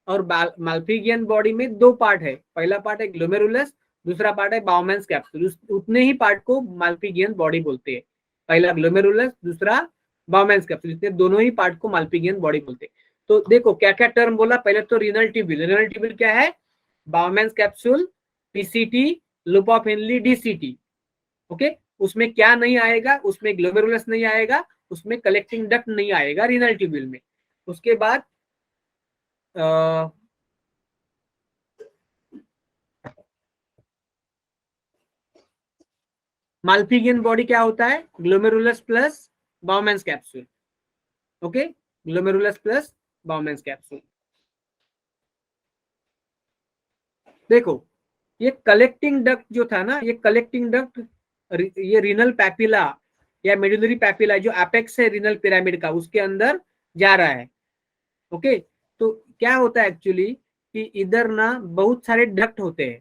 और माल्पीगियन बॉडी में दो पार्ट है, पहला पार्ट है ग्लोमेरुलस, दूसरा पार्ट है बाउमेंस कैप्सूल। उतने ही पार्ट को माल्पीगियन बॉडी बोलते हैं। पहला ग्लोमेरुलस, दूसरा बाउमेंस कैप्सूल, इसलिए दोनों ही पार्ट को माल्पिगियन बॉडी बोलते हैं। तो देखो क्या क्या टर्म बोला, पहले तो रीनल ट्यूब्यूल। रीनल ट्यूब्यूल क्या है? Bowman's capsule, PCT, loop of Henle, DCT. Okay, उसमें क्या नहीं आएगा? उसमें ग्लोमेरुलस नहीं आएगा, उसमें कलेक्टिंग डक्ट नहीं आएगा रीनल ट्यूब्यूल में। उसके बाद माल्पिगियन बॉडी क्या होता है? Glomerulus plus Bowman's capsule. Okay, glomerulus plus Bowman's capsule. देखो ये कलेक्टिंग डक्ट जो था ना, ये कलेक्टिंग डक्ट, ये रीनल पैपिला या मेडुलरी पैपिला जो एपेक्स है रीनल पिरामिड का, उसके अंदर जा रहा है। ओके, तो क्या होता है एक्चुअली कि इधर ना बहुत सारे डक्ट होते हैं,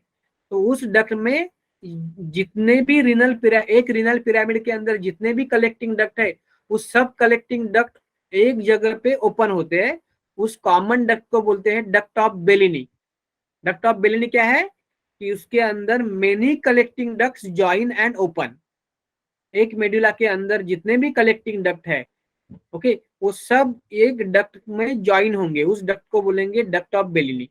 तो उस डक्ट में जितने भी एक रीनल पिरामिड के अंदर जितने भी कलेक्टिंग डक्ट है, उस सब कलेक्टिंग डक्ट एक जगह पे ओपन होते हैं। उस कॉमन डक्ट को बोलते हैं duct of Bellini. Duct of Bellini क्या है कि उसके अंदर many collecting ducts join and open. एक मेडुला के अंदर जितने भी कलेक्टिंग डक्ट है, ओके, वो सब एक डक्ट में ज्वाइन होंगे, उस डक्ट को बोलेंगे डक्ट ऑफ बेलिनी।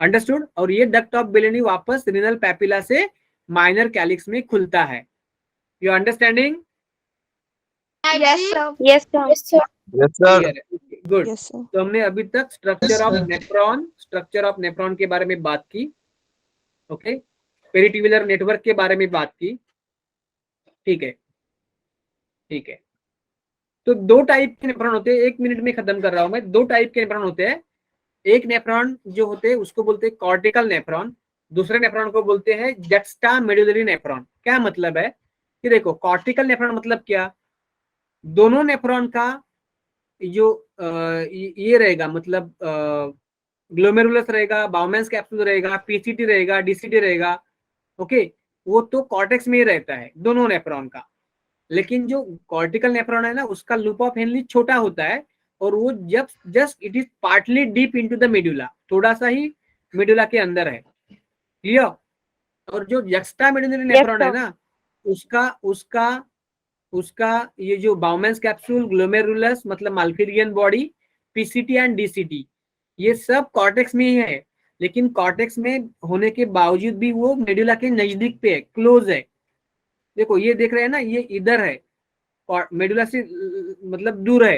अंडरस्टूड? और ये डक्ट ऑफ बेलिनी वापस रीनल पैपिला से माइनर कैलिक्स में खुलता है। You understanding? Yes, sir. Yes, sir. Yes, sir. Yes, sir. Good. Yes, sir. तो हमने अभी तक स्ट्रक्चर ऑफ नेफ्रॉन के बारे में बात की। ओके, पेरिट्यूबुलर नेटवर्क के बारे में बात की। ठीक है, ठीक है। तो दो टाइप के नेफ्रॉन होते हैं, 1 मिनट में खत्म कर रहा हूं मैं। दो टाइप के नेफ्रॉन होते हैं। एक नेफ्रॉन जो होते हैं उसको बोलते हैं कॉर्टिकल नेफ्रॉन, दूसरे नेफ्रॉन को बोलते हैं जक्स्टा मेडुलरी नेफ्रॉन। क्या मतलब है कि देखो, कॉर्टिकल नेफ्रॉन मतलब क्या? दोनों नेफ्रॉन का जो ये रहेगा, मतलब ग्लोमेरुलस रहेगा, बाउमेंस कैप्सूल रहेगा, पीसीटी रहेगा, डीसीटी रहेगा। ओके, वो तो कॉर्टेक्स में ही रहता है दोनों नेफ्रॉन का। लेकिन जो कॉर्टिकल नेफ्रॉन है ना, उसका लूप ऑफ हेनली छोटा होता है, और वो जब just it is partly deep into the medulla, थोड़ा सा ही मेडुला के अंदर है। क्लियर? और जो जक्स्टा मेडुलरी नेफ्रॉन है ना, उसका ये जो बाउमेंस कैप्सूल, ग्लोमेरुलस मतलब माल्पिगियन बॉडी, पीसीटी एंड डीसीटी, ये सब कॉर्टेक्स में ही है। लेकिन कॉर्टेक्स में होने के बावजूद भी वो मेडुला के नजदीक पे है, क्लोज है। देखो ये देख रहे हैं ना, ये इधर है, मेडुला से मतलब दूर है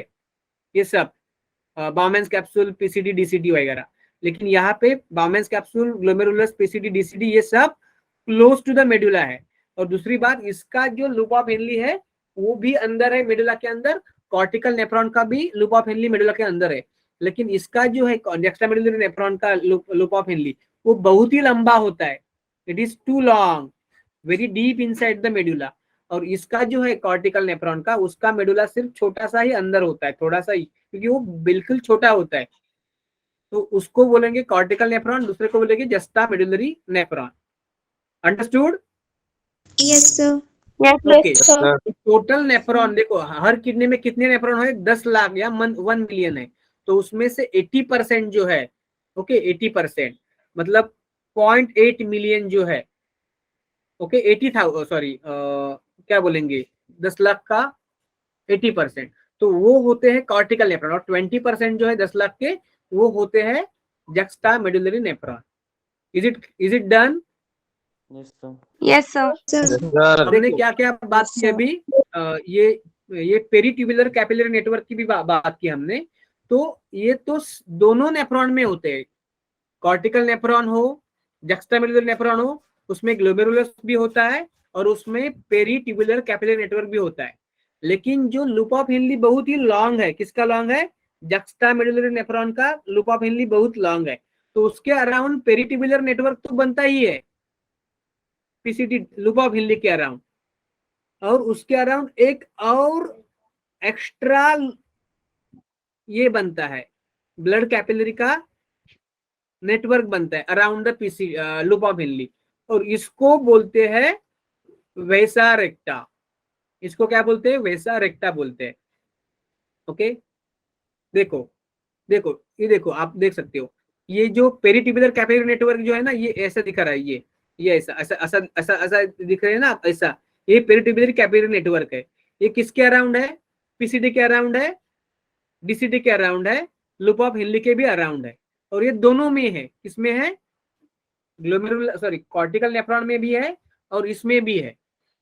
ये सब, बाउमेंस कैप्सूल, पीसीटी, डीसीटी वगैरह। लेकिन यहाँ पे Bowman's capsule, glomerulus, PCT, DCT ये सब क्लोज टू द मेडुला है। और दूसरी बात, इसका जो लूप ऑफ हेनली है वो भी अंदर है मेडुला के अंदर। कॉर्टिकल नेफ्रॉन का भी लूप ऑफ हेनली मेडुला के अंदर है, लेकिन इसका जो है जक्स्टा मेडुलरी नेफ्रॉन का लूप ऑफ हेनली वो बहुत ही लंबा होता है। It is too long, very deep inside the medulla. और इसका जो है कॉर्टिकल नेफ्रॉन का, उसका मेडुला सिर्फ छोटा सा ही अंदर होता है, थोड़ा सा ही, क्योंकि वो बिल्कुल छोटा होता है। तो उसको बोलेंगे कॉर्टिकल नेफ्रॉन, दूसरे को बोलेंगे juxta medullary nephron. Understood? Yes, sir. Yes, okay, Yes, sir. Total nephron देखो, हर किडनी में कितने नेफ्रॉन है? 10 लाख या 1 मिलियन है। तो उसमें से 80% जो है, ओके 80% मतलब 0.8 मिलियन जो है, ओके 80,000, सॉरी क्या बोलेंगे, 10 लाख का 80%, तो वो होते हैं कॉर्टिकल नेफ्रॉन। और 20% जो है 10 लाख के, वो होते हैं juxta medullary nephron. Is it done? Yes, sir. yes, sir. Sir. Yes, sir. हमने क्या क्या बात की अभी? ये पेरिट्यूबुलर कैपिलरी नेटवर्क की भी बात की हमने। तो ये तो दोनों नेफ्रॉन में होते हैं, कॉर्टिकल नेफ्रॉन हो, जक्स्टामेडुलर नेफ्रॉन हो, उसमें ग्लोमेरुलस भी होता है और उसमें पेरिट्यूबुलर कैपिलरी नेटवर्क भी होता है। लेकिन जो लूप ऑफ हेनली बहुत ही लॉन्ग है, किसका लॉन्ग है? जक्स्टामेडुलर नेफ्रॉन का लूप ऑफ हेनली बहुत लॉन्ग है, तो उसके अराउंड पेरिट्यूबुलर नेटवर्क तो बनता ही है, पीसीटी लूप ऑफ हेनली के अराउंड। और उसके अराउंड एक और एक्स्ट्रा ये बनता है, ब्लड कैपिलरी का नेटवर्क बनता है around the PC loop of Henle, और इसको बोलते हैं वेसा रेक्टा। इसको क्या बोलते हैं? वेसा रेक्टा बोलते हैं। ओके, देखो देखो ये देखो, आप देख सकते हो, ये जो पेरिट्यूबुलर कैपिलरी नेटवर्क जो है ना, ये ऐसा दिख रहा है, ये ऐसा ऐसा ऐसा ऐसा ऐसा दिख रहे हैं ना, ऐसा ये पेरिट्यूबुलर कैपिलरी नेटवर्क है। ये किसके अराउंड है? पीसीडी के अराउंड है, डीसीडी के अराउंड है, लूप ऑफ हेनली के भी अराउंड है, और ये दोनों में है। किसमें है? ग्लोमेरुलर सॉरी कॉर्टिकल नेफ्रॉन में भी है और इसमें भी है।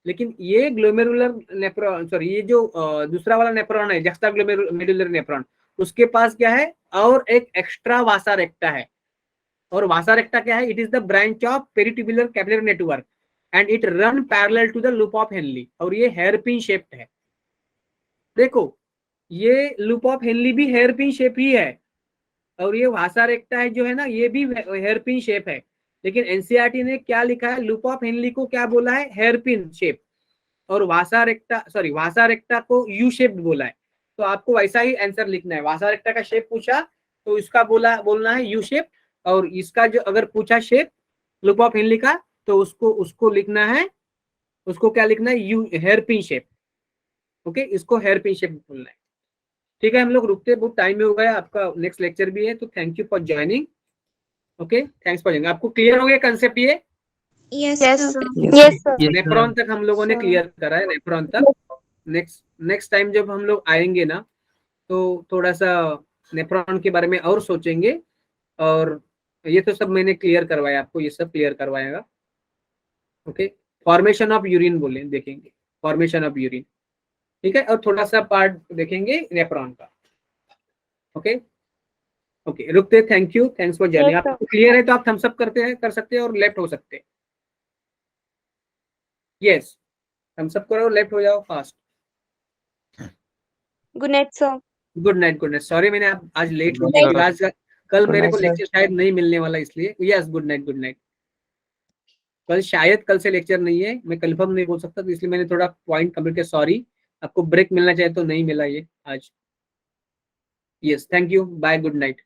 लेकिन ये ग्लोमेरुलर नेफ्रॉन सॉरी ये जो दूसरा वाला नेफ्रॉन है जक्स्टा ग्लोमेरुलर नेफ्रॉन, उसके पास क्या है? और एक एक्स्ट्रा वासा रेक्टा है। और वासा रेक्टा क्या है? It is the branch of peritubular capillary network and it run parallel to the loop of Henle, और ये हेयरपिन शेप्ड है। देखो ये लूप ऑफ हेनली भी हेयरपिन शेप ही है, और ये वासा रेक्टा है जो है ना, ये भी हेयरपिन शेप है। लेकिन एनसीईआरटी ने क्या लिखा है? लूप ऑफ हेनली को क्या बोला है? हेयरपिन शेप, और वासा रेक्टा को यू शेप्ड बोला है। तो आपको वैसा ही आंसर लिखना है। वासा रेक्टा का शेप पूछा तो इसका बोलना है यू शेप, और इसका जो अगर पूछा शेप लूप ऑफ हेनली का तो उसको लिखना है, उसको क्या लिखना है? You hairpin shape. ओके, इसको हेयरपिन शेप बोलना है। ठीक है, हम लोग रुकते, बहुत टाइम हो गया, आपका नेक्स्ट लेक्चर भी है, तो thank you for joining. Okay, thanks for joining. आपको क्लियर हो गया कंसेप्ट? ये Yes, Yes, sir. sir. Yes, Yes, sir. sir. Nephron तक हम लोगों ने क्लियर करा है, नेफ्रॉन तक। नेक्स्ट टाइम जब हम लोग आएंगे ना, तो थोड़ा सा नेफ्रॉन के बारे में और सोचेंगे, और ये तो सब मैंने क्लियर करवाया आपको, ये सब क्लियर करवाएगा। ओके, फॉर्मेशन ऑफ यूरिन बोले देखेंगे, फॉर्मेशन ऑफ यूरिन, ठीक है, और थोड़ा सा पार्ट देखेंगे नेफ्रॉन का। ओके ओके, रुकते, thank you, thanks for joining. Yes, sir. आपको क्लियर है तो आप थम्स अप कर सकते हैं और लेफ्ट हो सकते हैं। यस, थम्स अप करो, लेफ्ट हो जाओ fast. Good night, sir. Good night. Sorry मैंने आज लेट हो Good गया, night. आज कल Good मेरे night, को sir. लेक्चर शायद नहीं मिलने वाला, इसलिए। Yes, good night. कल से लेक्चर नहीं है, मैं कंफर्म नहीं बोल सकता, तो इसलिए मैंने थोड़ा पॉइंट कंप्लीट किया। सॉरी, आपको ब्रेक मिलना चाहिए तो नहीं मिला ये आज। Yes, thank you, bye, good night.